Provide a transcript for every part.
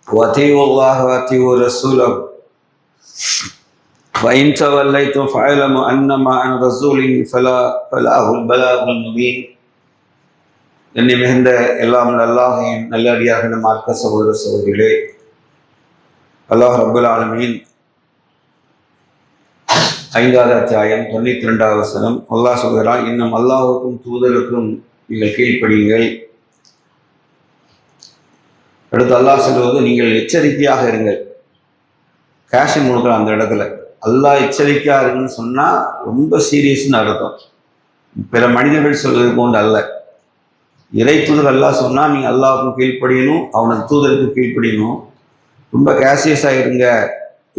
وأطيعوا الله وأطيعوا رسوله وإن توليتم فاعلموا أنما أنا رسول فله البلاغ المبين. என்னை மிகுந்த எல்லாம் அல்லாஹ்வின் நல்லடியார்களே, மார்க்க சகோதர சகோதரிகளே, அல்லாஹ் ரப்பல் ஆலமீன் 5வது அத்தியாயம் 92வது வசனம் அல்லாஹ் சொல்கிறான், இன்னும் அல்லாஹ்வுக்கும் தூதருக்கும் நீங்கள் கீழ்ப்படியுங்கள். அடுத்து அல்லாஹ் சொல்வது, நீங்கள் எச்சரிக்கையாக இருங்கள். கேஷன் கொடுக்குற அந்த இடத்துல அல்லாஹ் எச்சரிக்கையாக இருக்குன்னு சொன்னால் ரொம்ப சீரியஸ்ன்னு அர்த்தம். பிற மனிதர்கள் சொல்வது போன்று அல்ல. இறை தூதர் அல்லாஹ் சொன்னால் நீங்கள் அல்லாஹ்வுக்கும் கீழ்ப்படியணும், அவனது தூதருக்கு கீழ்ப்படியணும். ரொம்ப கேஷியஸாக இருங்க,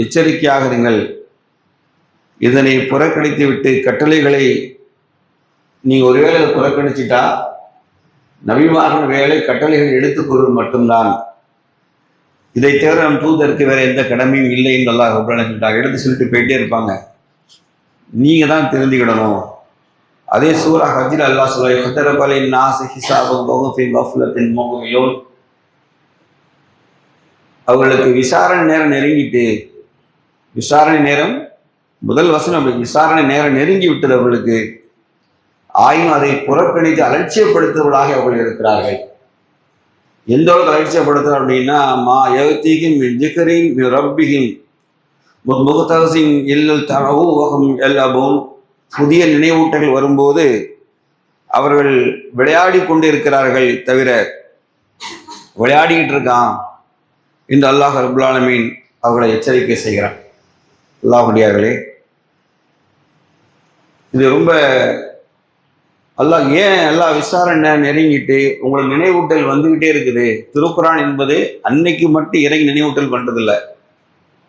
எச்சரிக்கையாக இருங்கள். இதனை புறக்கணித்து விட்டு கட்டளைகளை நீங்கள் ஒருவேளை புறக்கணிச்சிட்டா நபிமாரின் வேலை கட்டளைகள் எடுத்துக்கொள்வது மட்டும்தான். இதை தவிர நம் தூதருக்கு வேற எந்த கடமையும் இல்லை என்று அல்லாஹ் சொல்லிட்டாங்க. எடுத்து சொல்லிட்டு போயிட்டே இருப்பாங்க. நீங்க தான் தெரிஞ்சுக்கிடணும். அதே சூரா ஹஜ்ல அல்லாஹ் சொல்ல, அவர்களுக்கு விசாரணை நேரம் நெருங்கிட்டு, விசாரணை நேரம் முதல் வசனம், விசாரணை நேரம் நெருங்கி விட்டது அவர்களுக்கு. ஆயினும் அதை புறக்கணித்து அலட்சியப்படுத்துவதாக அவர்கள் இருக்கிறார்கள். எந்த அளவுக்கு அலட்சியப்படுத்துறோம் அப்படின்னா, மா யவத்திகிம் ஜிகரின் ரப்பிகிம் முகத்தசின் இல்லல் தரவு வகம் எல்லாவும். புதிய நினைவூட்டங்கள் வரும்போது அவர்கள் விளையாடி கொண்டு இருக்கிறார்கள் தவிர, விளையாடிக்கிட்டு இருக்கான் என்று அல்லாஹ் ரப்பல் ஆலமீன் அவர்களை எச்சரிக்கை செய்கிறான். அல்லாஹ்வுடையார்களே, இது ரொம்ப அல்லாஹ் ஏன் எல்லாம் விசாரணை நெருங்கிட்டு உங்களுக்கு நினைவூட்டல் வந்துகிட்டே இருக்குது. திருக்குரான் என்பது அன்னைக்கு மட்டும் இறங்கி நினைவூட்டல் பண்றதில்லை,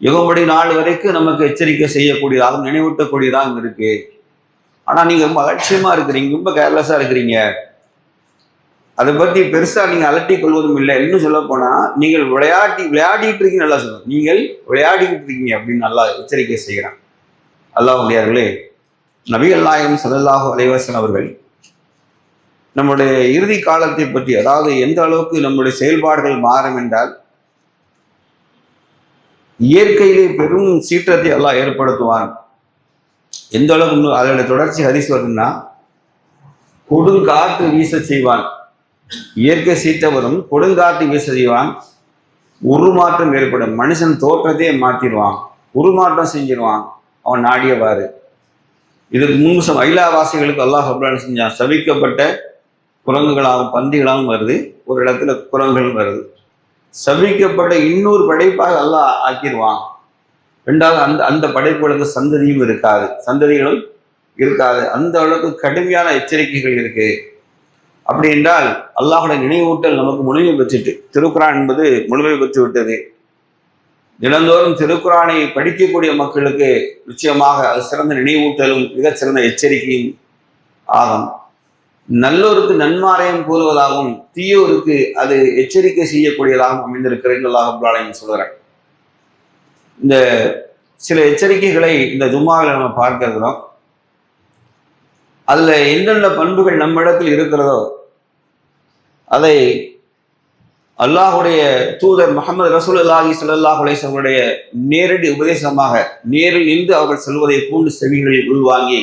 யுகம்படி நாள் வரைக்கும் நமக்கு எச்சரிக்கை செய்யக்கூடியதாகவும் நினைவூட்டக்கூடியதாகவும் இருக்கு. ஆனால் நீங்கள் ரொம்ப அலட்சியமா இருக்கிறீங்க, ரொம்ப கேர்லெஸ்ஸாக இருக்கிறீங்க. அதை பற்றி பெருசாக நீங்கள் அலட்டி கொள்வதும் இல்லை. இன்னும் சொல்ல போனால் நீங்கள் விளையாடிட்டு இருக்கீங்க, நல்லா சொல்லுங்க, நீங்கள் விளையாடிக்கிட்டு இருக்கீங்க அப்படின்னு நல்லா எச்சரிக்கை செய்கிறான். அல்லாஹ்வுடையார்களே, நபிகள் நாயகம் ஸல்லல்லாஹு அலைஹி வஸல்லம் அவர்கள் நம்முடைய இறுதி காலத்தை பற்றி, அதாவது எந்த அளவுக்கு நம்முடைய செயல்பாடுகள் மாறும் என்றால், இயற்கையிலே பெரும் சீற்றத்தை அல்லாஹ் ஏற்படுத்துவான். எந்த அளவுக்கு அதோட தொடர்ச்சி ஹதீஸ் வருதுன்னா, கொடுங்காற்று வீச செய்வான். இயற்கை சீற்றம் வரும், கொடுங்காற்று வீச செய்வான். உருமாற்றம் ஏற்படும், மனுஷன் தோற்றத்தையே மாற்றிடுவான், உருமாற்றம் செஞ்சிருவான் அவன் நாடியவாறு. இதுக்கு முன்பு ஐலாவாசிகளுக்கு அல்லாஹ் ரப்பல் செஞ்சான். சபிக்கப்பட்ட குரங்குகளாகவும் பந்திகளாகவும் வருது, ஒரு இடத்துல குரங்குகள் வருது. சபிக்கப்பட்ட இன்னொரு படைப்பாக அல்லாஹ் ஆக்கிடுவான். ரெண்டாவது அந்த படைப்புகளுக்கு சந்ததிகளும் இருக்காது. அந்த அளவுக்கு கடுமையான எச்சரிக்கைகள் இருக்கு. அப்படி என்றால் அல்லாஹுடைய நினைவூட்டல் நமக்கு முழுமை பெற்றுட்டு, திருக்குரான் என்பது முழுமை பெற்று விட்டது. தினந்தோறும் திருக்குரானை படிக்கக்கூடிய மக்களுக்கு நிச்சயமாக அது சிறந்த நினைவூட்டலும் மிகச்சிறந்த எச்சரிக்கையும் ஆகும். நல்லோருக்கு நன்மாரையும் கூறுவதாகவும் தீயோருக்கு அது எச்சரிக்கை செய்யக்கூடியதாகவும் அமைந்திருக்கிறது அல்லாஹ் ரப்பல் ஆலமீன் சொல்கிறார். இந்த சில எச்சரிக்கைகளை இந்த ஜும்மாவில் நம்ம பார்க்க இருக்கிறோம். அதுல எந்தெந்த பண்புகள் நம்மிடத்தில் இருக்கிறதோ அதை அல்லாஹுடைய தூதர் முஹம்மது ரசூலுல்லாஹி ஸல்லல்லாஹு அலைஹி வஸல்லம் நேரடி உபதேசமாக நேரில் நின்று அவர்கள் சொல்வதை பூண்டு செவிகளில் உள்வாங்கி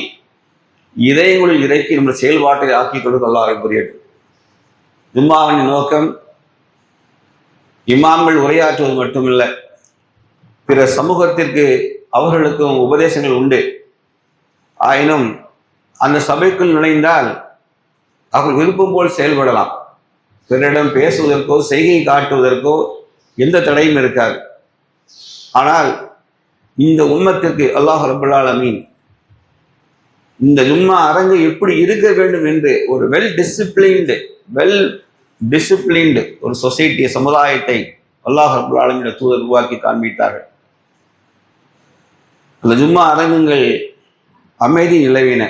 இதயங்களில் இறக்கி நம்ம செயல்பாட்டை ஆக்கிக் கொள்வது அல்லாஹ் புரியட்டும். ஜும்மாவின் நோக்கம் இமாம்கள் உரையாற்றுவது மட்டுமில்லை, பிற சமூகத்திற்கு அவர்களுக்கும் உபதேசங்கள் உண்டு. ஆயினும் அந்த சபைக்குள் நுழைந்தால் அவர்கள் விருப்பம் போல் செயல்படலாம். பிறரிடம் பேசுவதற்கோ செய்கை காட்டுவதற்கோ எந்த தடையும் இருக்காது. ஆனால் இந்த உம்மத்திற்கு அல்லாஹ் ரப்பல் ஆலமீன் இந்த ஜும்மா அரங்கு எப்படி இருக்க வேண்டும் என்று ஒரு வெல் டிசிப்ளின்டு ஒரு சொசைட்டி, சமுதாயத்தை அல்லாஹ் ரப்பல் ஆலமீன் தூதர் உருவாக்கி காண்பித்தார்கள். அந்த ஜும்மா அரங்குகள் அமைதி நிலவின.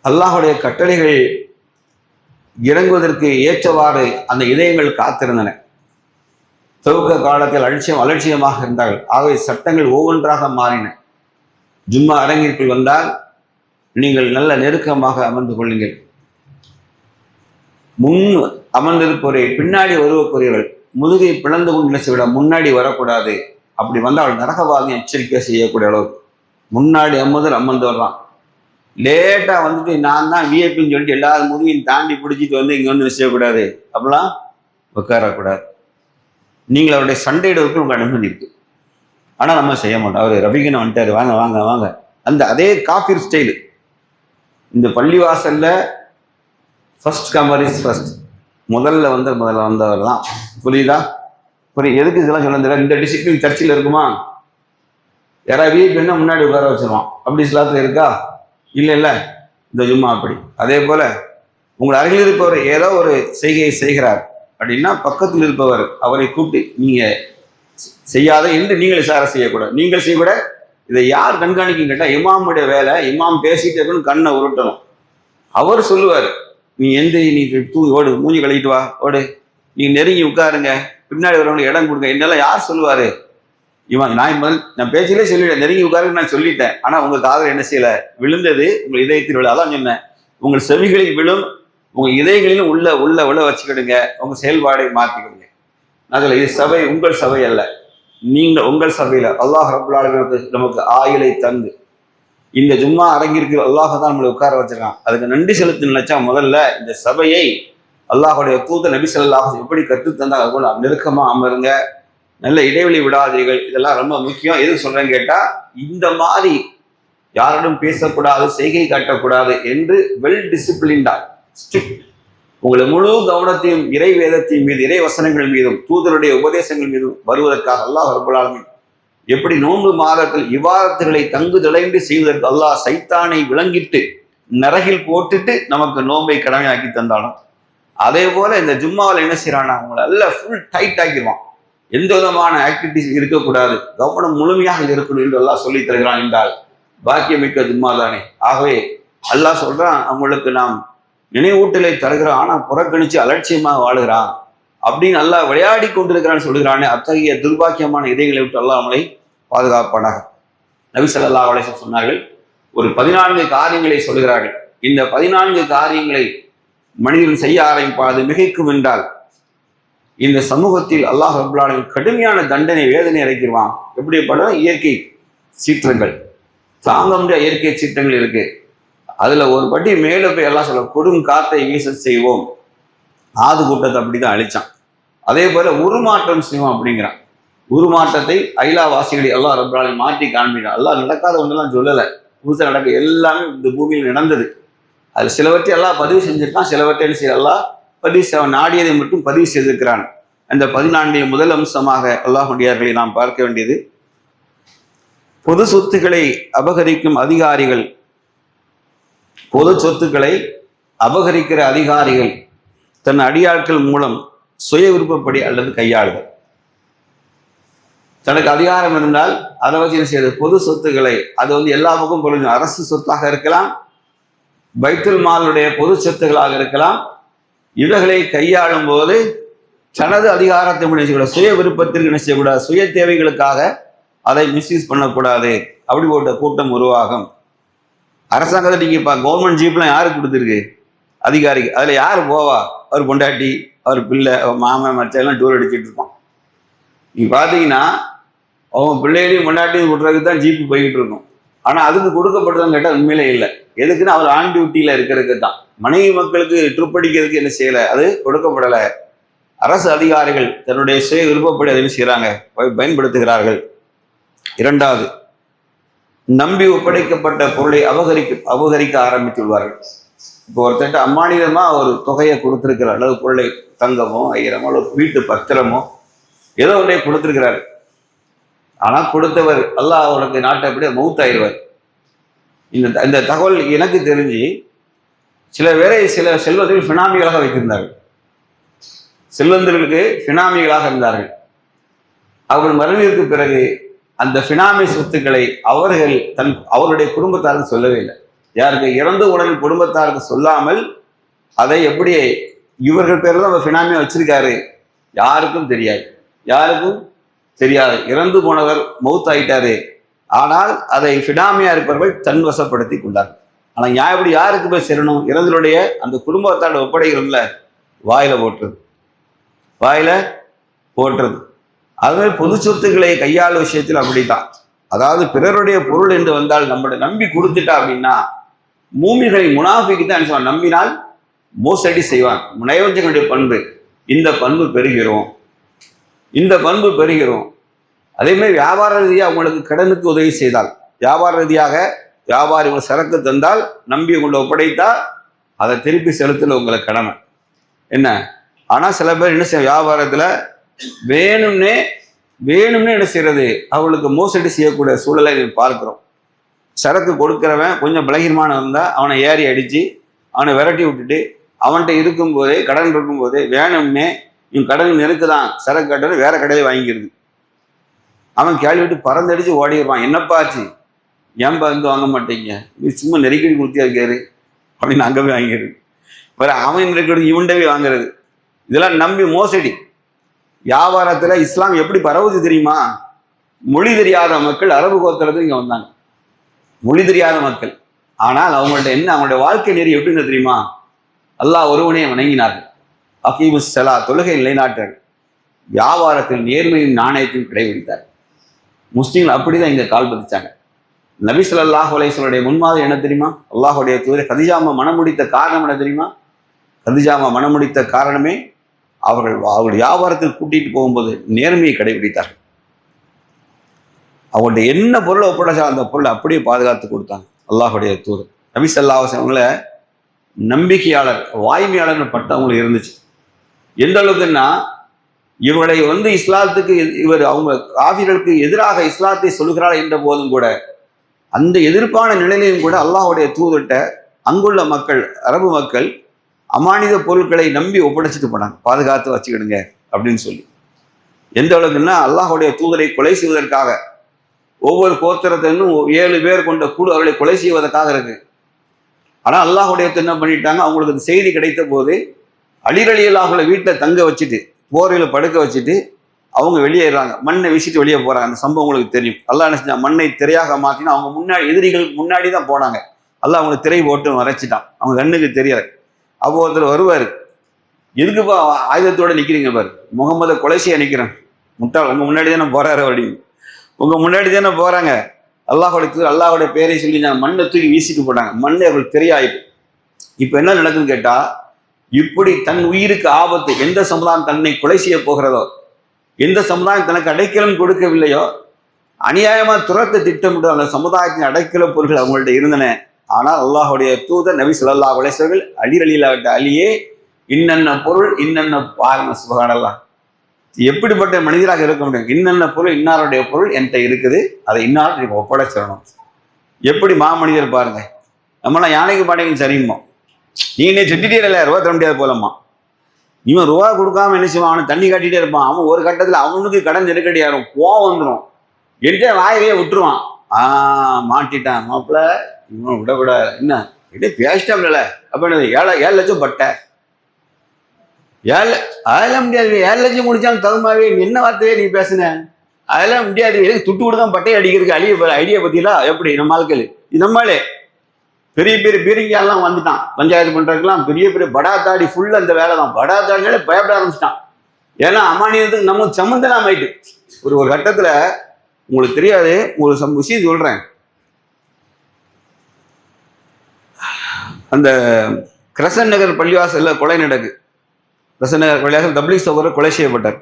அல்லாஹுடைய கட்டளைகள் இறங்குவதற்கு ஏற்றவாறு அந்த இதயங்கள் காத்திருந்தன. துவக்க காலத்தில் அலட்சியமாக இருந்தார்கள். ஆகவே சட்டங்கள் ஒவ்வொன்றாக மாறின. ஜும்மா அரங்கிற்குள் வந்தால் நீங்கள் நல்ல நெருக்கமாக அமர்ந்து கொள்ளுங்கள். முன் அமர்ந்திருப்பவரை பின்னாடி வருவக்கூடியவர்கள் முதுகை பிளந்து கொண்டு நினைச்சு விட முன்னாடி வரக்கூடாது. அப்படி வந்து அவள் நரகவாதி எச்சரிக்கை செய்யக்கூடிய அளவு முன்னாடி அம்மந்து வர்றான். லேட்டா வந்துட்டு நான் தான் விஐபின்னு சொல்லிட்டு எல்லாரும் முதுகையும் தாண்டி பிடிச்சிட்டு வந்து இங்க வந்து செய்யக்கூடாது, அப்படிலாம் உட்காரக்கூடாது. நீங்கள் அவருடைய சண்டையிடுவதற்கு உங்களுக்கு அனுமதி இருக்கு. ஆனா நம்ம செய்ய மாட்டோம். அவர் ரபிகனை வந்துட்டாரு, வாங்க வாங்க வாங்க, அந்த அதே காஃபிர் ஸ்டைலு. இந்த பள்ளிவாசல்ல ஃபர்ஸ்ட் கமர் இஸ் ஃபர்ஸ்ட், முதல்ல வந்தவர் தான். புரியுதா? எதுக்கு இதெல்லாம் சொல்ல தெரியல. இந்த டிசிப்ளின் சர்ச்சில் இருக்குமா? யாராவது வீட்டுன்னா முன்னாடி உட்கார வச்சிருவான். அப்படி இஸ்லாத்துல இருக்கா? இல்லை. இந்த ஜும்மா அப்படி. அதே போல உங்கள் அருகில் இருப்பவர் ஏதோ ஒரு செய்கையை செய்கிறார் அப்படின்னா பக்கத்தில் இருப்பவர் அவரை கூப்பிட்டு நீங்க செய்யாத என்று நீங்கள் இசாரா செய்யக்கூடாது. நீங்கள் செய்யக்கூட இதை யார் கண்காணிக்கும் கேட்டா இமாமுடைய வேலை. இமாம் பேசிட்டு இருக்கணும், கண்ணை உருட்டணும். அவர் சொல்லுவார், நீ நீ தூங்கி ஓடு, மூஞ்சி கழுவிட்டு வா, ஓடு, நீ நெருங்கி உட்காருங்க, பின்னாடி வரவங்களுக்கு இடம் கொடுங்க, என்னெல்லாம் யார் சொல்லுவாரு? நான் பேச்சிலே சொல்லிட்டேன், நெருங்கி உட்காருன்னு நான் சொல்லிட்டேன். ஆனா உங்க காதல் என்ன செய்யல, விழுந்தது உங்கள் இதயத்தில் விழ. அதான் சொன்னேன், உங்கள் செவிகளில் விழும், உங்க இதயங்களிலும் உள்ள வச்சுக்கிடுங்க, உங்க செயல்பாடை மாற்றிக்கிடுங்க. நான் சொல்ல, இது சபை உங்கள் சபை அல்ல. நீங்கள் உங்கள் சபையில அல்லாஹ் ரப்புல் ஆலமீன் நமக்கு ஆயுளை தந்து இந்த ஜும்மா அரங்கிற்கு அல்லாஹ் தான் நம்மளை உட்கார வச்சிருக்கான். அதுக்கு நன்றி செலுத்து நினைச்சா முதல்ல இந்த சபையை அல்லாஹுடைய தூதர் நபி ஸல்லல்லாஹு அலைஹி எப்படி கற்று தந்தாங்க அது போல நெருக்கமா அமருங்க, நல்ல இடைவெளி விடாதீர்கள். இதெல்லாம் ரொம்ப முக்கியம். எது சொல்றேன்னு கேட்டா, இந்த மாதிரி யாரிடம் பேசக்கூடாது, செய்கை காட்டக்கூடாது என்று வெல் டிசிப்ளின்டா ஸ்ட்ரிக்ட் உங்களை முழு கவனத்தையும் இறை வேதத்தின் மீது, இறை வசனங்கள் மீதும், தூதருடைய உபதேசங்கள் மீதும் வருவதற்காக அல்லாஹ் ரப்புல் ஆலமீன் எப்படி நோன்பு மாதத்தில் இவாதத்துகளை தங்கு தொலைந்து செய்வதற்கு அல்லாஹ் சைத்தானை விளங்கிட்டு நரகில் போட்டுட்டு நமக்கு நோன்பை கடமையாக்கி தந்தாலும், அதே போல இந்த ஜும்மாவில் என்ன செய்யறான்னா அவங்களை எல்லாம் ஃபுல் டைட் ஆக்கிடுவான். எந்த விதமான ஆக்டிவிட்டிஸ் இருக்கக்கூடாது, கவனம் முழுமையாக இருக்கணும் என்று அல்லாஹ் சொல்லி தருகிறான் என்றால் பாக்கியமிக்க ஜும்மா தானே. ஆகவே அல்லாஹ் சொல்றான், அவங்களுக்கு நாம் நினைவூட்டலை தருகிறான், ஆனா புறக்கணிச்சு அலட்சியமாக வாழுகிறான் அப்படின்னு அல்லாஹ் விளையாடி கொண்டிருக்கிறான்னு சொல்லுகிறானே. அத்தகைய துர்பாக்கியமான இதயங்களை விட்டு அல்லாஹ் நம்மளை பாதுகாப்பானாக. நபி ஸல்லல்லாஹு அலைஹி வஸல்லம் சொன்னார்கள், ஒரு 14 காரியங்களை சொல்கிறார்கள். இந்த 14 காரியங்களை மனிதன் செய்ய ஆரம்பிப்பாது மிகைக்கும் என்றால் இந்த சமூகத்தில் அல்லாஹ் ரப்புல் ஆலமீன் கடுமையான தண்டனை, வேதனை இறக்கிடுவான். எப்படிப்பட்ட இயற்கை சீற்றங்கள், தாங்க முடியாத இயற்கை சீற்றங்கள் இருக்கு. அதுல ஒரு பட்டி மேல போய் எல்லாம் சொல்ல, கொடும் காத்தை வீச செய்வோம். ஆது கூட்டத்தை அப்படிதான் அழிச்சான். அதே போல உருமாற்றம் செய்வோம் அப்படிங்கிறான். உருமாற்றத்தை ஐலாவாசிகளை அல்லாஹ் ரப்புல் ஆலமீன் மாற்றி காண்பினான். அல்லாஹ் நடக்காத ஒன்றெல்லாம் சொல்லலை, புதுசாக நடக்க எல்லாமே இந்த பூமியில் நடந்தது. அது சிலவற்றை எல்லாம் பதிவு செஞ்சிருக்கான், சிலவற்றை என்ன செய்ய அல்லாஹ் நாடியதை மட்டும் பதிவு செய்திருக்கிறான். அந்த 14 முதல் அம்சமாக அல்லாஹ்வுடையார்களை நாம் பார்க்க வேண்டியது, பொது சொத்துக்களை அபகரிக்கும் அதிகாரிகள், பொது சொத்துக்களை அபகரிக்கிற அதிகாரிகள் தன் அடியாட்கள் மூலம் சுய விருப்பப்படி அல்லது கையாளுதல். தனக்கு அதிகாரம் இருந்தால் அதை வச்சு என்ன செய்யறது, பொது சொத்துக்களை, அது எல்லா பக்கம் பொருளும், அரசு சொத்தாக இருக்கலாம், பைத்துல் மாலுடைய பொது சொத்துக்களாக இருக்கலாம். இவைகளை கையாளும் போது தனது அதிகாரத்தை செய்யக்கூடாது, சுய விருப்பத்திற்கு என்ன செய்யக்கூடாது, சுய தேவைகளுக்காக அதை மிஸ்யூஸ் பண்ணக்கூடாது. அப்படி போட்ட கூட்டம் உருவாகும். அரசாங்கத்தை நீங்க கவர்மெண்ட் ஜீப்லாம் யாருக்கு கொடுத்துருக்கு, அதிகாரிக்கு. அதுல யாரு போவா, அவர் பொண்டாட்டி, அவர் பிள்ளை, அவர் மாமன் மச்செல்லாம் டூர் அடிச்சுட்டு இருப்பான். நீங்க பாத்தீங்கன்னா அவன் பிள்ளைகளையும் பொண்டாட்டியும் விடுறதுக்கு தான் ஜீப்பு போய்கிட்டு இருக்கும். ஆனா அதுக்கு கொடுக்கப்படுதான்னு கேட்டால் உண்மையிலே இல்லை. எதுக்குன்னா அவர் ஆன் டியூட்டியில இருக்கிறதுக்கு தான். மனைவி மக்களுக்கு ட்ரிப் அடிக்கிறதுக்கு என்ன செய்யலை, அது கொடுக்கப்படலை. அரசு அதிகாரிகள் தன்னுடைய சுய விருப்பப்படி அதை செய்யறாங்க, பயன்படுத்துகிறார்கள். இரண்டாவது, நம்பி ஒப்படைக்கப்பட்ட பொருளை அபகரிக்க ஆரம்பித்துள்ளார்கள். இப்போ ஒருத்தட்ட அம்மானிதமா ஒரு தொகையை கொடுத்திருக்கிறார், அல்லது பொருளை தங்கமோ ஐயரமோ அல்லது வீட்டு பத்திரமோ ஏதோ ஒன்றை கொடுத்திருக்கிறார். ஆனா கொடுத்தவர் அல்லாஹ் அவருக்கு நாட்டப்படி மௌத்தாயிருவார். இந்த தகவல் எனக்கு தெரிஞ்சு சில பேரை சில செல்வத்தில் பினாமிகளாக வைத்திருந்தார்கள், செல்வந்தர்களுக்கு பினாமிகளாக இருந்தார்கள். அவர்கள் மறைவிற்கு பிறகு அந்த பினாமி சொத்துக்களை அவர்கள் அவருடைய குடும்பத்தாருக்கு சொல்லவே இல்லை. யாருக்கு இறந்து உடனே குடும்பத்தாருக்கு சொல்லாமல் அதை எப்படி இவர்கள் பேர் தான் பினாமியா வச்சிருக்காரு, யாருக்கும் தெரியாது. இறந்து போனவர் மௌத்தாயிட்டாரு, ஆனால் அதை பினாமியா இருப்பவர்கள் தன் வசப்படுத்தி கொண்டார். ஆனா எப்படி யாருக்கு போய் சேரணும், இறந்தருடைய அந்த குடும்பத்தாரோட ஒப்படைகிறோம்ல, வாயில போட்டுறது, வாயில போற்றுறது. அதுமாதிரி பொது சொத்துக்களை கையாளும் விஷயத்தில் அப்படித்தான். அதாவது பிறருடைய பொருள் என்று வந்தால் நம்மளை நம்பி கொடுத்துட்டா அப்படின்னா, மூமிகளை முனாஃபிக்கு தான் என்ன சொல்லுவாங்க, நம்பினால் மோசடி செய்வான். நயவஞ்சகனுடைய பண்பு. இந்த பண்பு பெறுகிறோம், இந்த பண்பு பெறுகிறோம். அதே மாதிரி வியாபார ரீதியாக அவங்களுக்கு கடனுக்கு உதவி செய்தால், வியாபார ரீதியாக வியாபாரி உங்களை சரக்கு தந்தால் நம்பி உங்களை ஒப்படைத்தா அதை திருப்பி செலுத்தல உங்களுக்கு கடமை என்ன. ஆனால் சில பேர் என்ன செய்ய, வியாபாரத்தில் வேணும்னே என்ன செய்யறது, அவங்களுக்கு மோசடி செய்யக்கூடிய சூழலை பார்க்கிறோம். சரக்கு கொடுக்கிறவன் கொஞ்சம் பலகீனமான இருந்தால் அவனை ஏறி அடித்து அவனை விரட்டி விட்டுட்டு அவன்கிட்ட இருக்கும்போதே, கடன் இருக்கும்போதே வேணும்னே இவன் கடன் நெருக்குதான் சரக்கு கட்டணும் வேற கடையில் வாங்கிக்கிறது. அவன் கேள்வி விட்டு பறந்தடிச்சு ஓடிடுவான். என்னப்பா ஆச்சு, ஏன்பா இங்கே வாங்க மாட்டீங்க, நீ சும்மா நெருக்கடி கொடுத்தியா இருக்காரு அப்படின்னு அங்கே போய் வாங்கிறது. வேற அவன் நெருக்கடி இவன்டவே வாங்குறது. இதெல்லாம் நம்பி மோசடி. வியாபாரத்தில் இஸ்லாம் எப்படி பரவுது தெரியுமா? மொழி தெரியாத மக்கள் அரபு கோத்திரத்துக்கு இங்கே வந்தாங்க, மொழி தெரியாத மக்கள். ஆனால் அவங்கள்ட்ட என்ன, அவங்களுடைய வாழ்க்கை நெறி எப்படின்னு தெரியுமா? அல்லாஹ் ஒருவனே வணங்கினார்கள், அகீமுஸ் ஸலா தொழுகை நிலைநாட்டார்கள், வியாபாரத்தில் நேர்மையும் நாணயத்தையும் கடைபிடித்தார். முஸ்லீம்கள் அப்படிதான் இங்கே கால் பதிச்சாங்க. நபி ஸல்லல்லாஹு அலைஹி வஸல்லம் முன்மாதிரி என்ன தெரியுமா? அல்லாஹுடைய தூதர் கதிஜாமா மனம் முடித்த காரணம் என்ன தெரியுமா? கதிஜாமா மனம் முடித்த காரணமே அவர்கள் வியாபாரத்தில் கூட்டிட்டு போகும்போது நேர்மையை கடைபிடித்தார்கள். அவங்கள்ட்ட என்ன பொருளை ஒப்படைச்சா அந்த பொருளை அப்படியே பாதுகாத்து கொடுத்தாங்க அல்லாஹுடைய தூதர். நபி ஸல்லல்லாஹு அலைஹி வஸல்லம் நம்பிக்கையாளர், வாய்மையாளர்னு பட்டவங்களுக்கு இருந்துச்சு. எந்த அளவுக்குன்னா, இவர்களை இஸ்லாத்துக்கு அவங்க காஃபிர்களுக்கு எதிராக இஸ்லாத்தை சொல்கிறார் என்ற போதும் கூட, அந்த எதிர்ப்பான நிலையிலையும் கூட அல்லாஹுடைய தூதர்கிட்ட அங்குள்ள மக்கள், அரபு மக்கள் அமானித பொருட்களை நம்பி ஒப்படைச்சிட்டு போனாங்க, பாதுகாத்து வச்சுக்கிடுங்க அப்படின்னு சொல்லி. எந்த அளவுக்குன்னா, அல்லாஹுடைய தூதரை கொலை செய்வதற்காக ஒவ்வொரு கோத்திரத்திலும் 7 பேர் கொண்ட குழு அவர்களை கொலை செய்வதற்காக இருக்கு. ஆனால் அல்லாஹுடைய என்ன பண்ணிட்டாங்க, அவங்களுக்கு அந்த செய்தி கிடைத்த போது அலி ரலியல்லாஹு வீட்டில் தங்க வச்சுட்டு, போரையில் படுக்க வச்சுட்டு அவங்க வெளியேறாங்க, மண்ணை வீசிட்டு வெளியே போறாங்க. அந்த சம்பவம் உங்களுக்கு தெரியும். அல்லாஹ் என்ன செஞ்சான், மண்ணை திரையாக மாற்றினா அவங்க முன்னாடி, எதிரிகள் முன்னாடி தான் போனாங்க. அல்லாஹ் அவங்களை திரை போட்டு மறைச்சிட்டான், அவங்க கண்ணுக்கு தெரியாது. அப்போ ஒருத்தர் வருவார், எதுக்குப்பா ஆயுதத்தோட நிற்கிறீங்க பாரு, முகமதை கொலை செய்ய நிற்கிறேன், முட்டாள் உங்க முன்னாடி தானே போறாரு அப்படின்னு, உங்க முன்னாடி தானே போறாங்க. அல்லாஹுடைய பேரை சொல்லி நான் மண்ணை தூக்கி வீசிட்டு போட்டாங்க, மண்ணை அவர்கள் தெரியாயிட்டு. இப்ப என்ன நடக்குதுன்னு கேட்டா, இப்படி தன் உயிருக்கு ஆபத்து, எந்த சமுதாயம் தன்னை கொலை செய்ய போகிறதோ, எந்த சமுதாயம் தனக்கு அடைக்கலம் கொடுக்கவில்லையோ, அநியாயமா துரத்தை திட்டமிட்டு அந்த சமுதாயத்தின் அடைக்கல பொருட்கள் அவங்கள்ட்ட இருந்தன. ஆனால் அல்லாஹுடைய தூதர் நபி ஸல்லல்லாஹு அலைஹி வஸல்லம் அலி ரலியல்லாஹு அலியே இன்னென்ன பொருள் இன்னென்ன பாருங்க, சுப்ஹானல்லாஹ், எப்படிப்பட்ட மனிதராக இருக்க முடியும், இன்னென்ன பொருள் இன்னாருடைய பொருள் என்கிட்ட இருக்குது, அதை இன்னார் நீங்க ஒப்படைச்சிடணும். எப்படி மாமனிதர் பாருங்க. நம்மளாம் யானைக்கு பாடையும் சரியுமோ, நீ செட்டிட்டே இல்லை, ரூபா தர முடியாது போலம்மா. இவன் ரூபா கொடுக்காம என்ன செய்வான், அவனை தண்ணி காட்டிகிட்டே இருப்பான். அவன் ஒரு கட்டத்தில் அவனுக்கு கடன் நெருக்கடி ஆகும், கோவம் வந்துடும், என்கிட்ட வாயவே விட்டுருவான். மாட்டிட்டான் மாப்பிள்ள, இவன் விட என்ன இதே பேசிட்டாப்ல. அப்ப என்ன, 7 லட்சம் பட்டை, அதெல்லாம் முடியாது, 7 லட்சம் முடிச்சாலும் தகுமாவே என்ன வார்த்தையே நீ பேசுன, அதெல்லாம் முடியாது, எதுக்கு துட்டு கூட தான் பட்டையை அடிக்கிறதுக்கு ஐடியா பத்திலாம் எப்படி நம்ம ஆட்கள். நம்மளே பெரிய பெரிய பீரங்கியாலாம் வந்துட்டான், பஞ்சாயத்து பண்றதுக்கெல்லாம் பெரிய பெரிய படாத்தாடி ஃபுல்லா அந்த வேலை தான். படாத்தாடினாலே பயப்பட ஆரம்பிச்சிட்டான். ஏன்னா அமானியத்துக்கு நம்ம சம்மந்தலாம் ஆயிட்டு. ஒரு கட்டத்துல உங்களுக்கு தெரியாது, ஒரு விஷயம் சொல்றேன். அந்த கிரசன் நகர் பள்ளிவாசல்ல கொலை நடக்கு. கிரசன் நகர் பள்ளிவாசல் தப்லீக் சகோதரர் கொலை செய்யப்பட்டார்.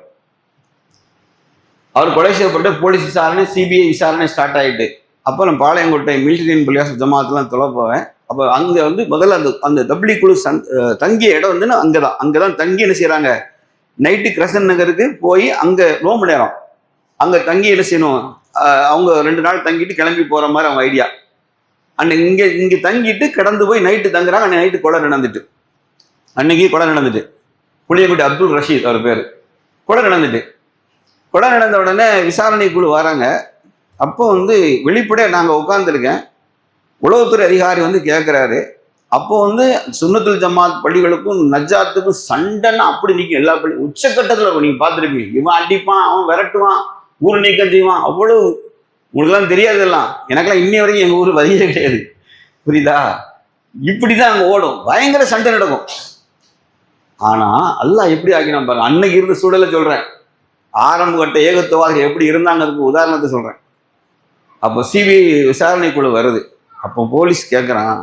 அவர் கொலை செய்யப்பட்டு போலீஸ் விசாரணை, சிபிஐ விசாரணை ஸ்டார்ட் ஆயிட்டு. அப்போ நான் பாளையங்கோட்டை மிலிட்டரியன் பள்ளிவாசல் ஜமாத்துலாம் தொலை போவேன். அப்போ அங்கே முதல்ல அந்த தப்லீக் குழு தங்கிய இடம் அங்கதான் தங்கி என்ன செய்யறாங்க, நைட்டு கிரசன் நகருக்கு போய் அங்கே ரோம் நேரம் அங்கே தங்கி என்ன செய்யணும், அவங்க 2 நாள் தங்கிட்டு கிளம்பி போற மாதிரி அவங்க ஐடியா. அன்னைக்கு இங்கே தங்கிட்டு கடந்து போய் நைட்டு தங்குறாங்க. அன்னைக்கு நைட்டு கொலை நடந்துட்டு, அன்னைக்கு கொலை நடந்துட்டு, புளியங்குடி அப்துல் ரஷீத் அவர் பேர். கொலை நடந்த உடனே விசாரணை குழு வராங்க. அப்போ வெளிப்படையாக நாங்கள் உட்காந்துருக்கேன், உளவுத்துறை அதிகாரி கேட்குறாரு. அப்போ சுன்னத்துல் ஜமாத் பள்ளிகளுக்கும் நஜாத்துக்கும் சண்டைன்னா அப்படி நிற்கும். எல்லா பள்ளி உச்சக்கட்டத்தில் நீங்கள் பார்த்துருப்பீங்க. இவன் அடிப்பான், அவன் விரட்டுவான், ஊர் நீக்கம் செய்வான். அவ்வளவு உங்களுக்குலாம் தெரியாதெல்லாம். எனக்கெல்லாம் இன்னி வரைக்கும் எங்கள் ஊர் வரியே கிடையாது, புரியுதா? இப்படிதான் அங்கே ஓடும், பயங்கர சண்டை நடக்கும். ஆனால் அல்லாஹ் எப்படி ஆக்கினா பாருங்க. அன்னைக்கு இருந்த சூழலை சொல்கிறேன். ஆரம்ப கட்ட ஏகத்துவாதிகள் எப்படி இருந்தாங்கிறதுக்கு உதாரணத்தை சொல்றேன். அப்போ சிபிஐ விசாரணை குழு வருது. அப்போ போலீஸ் கேட்குறான்,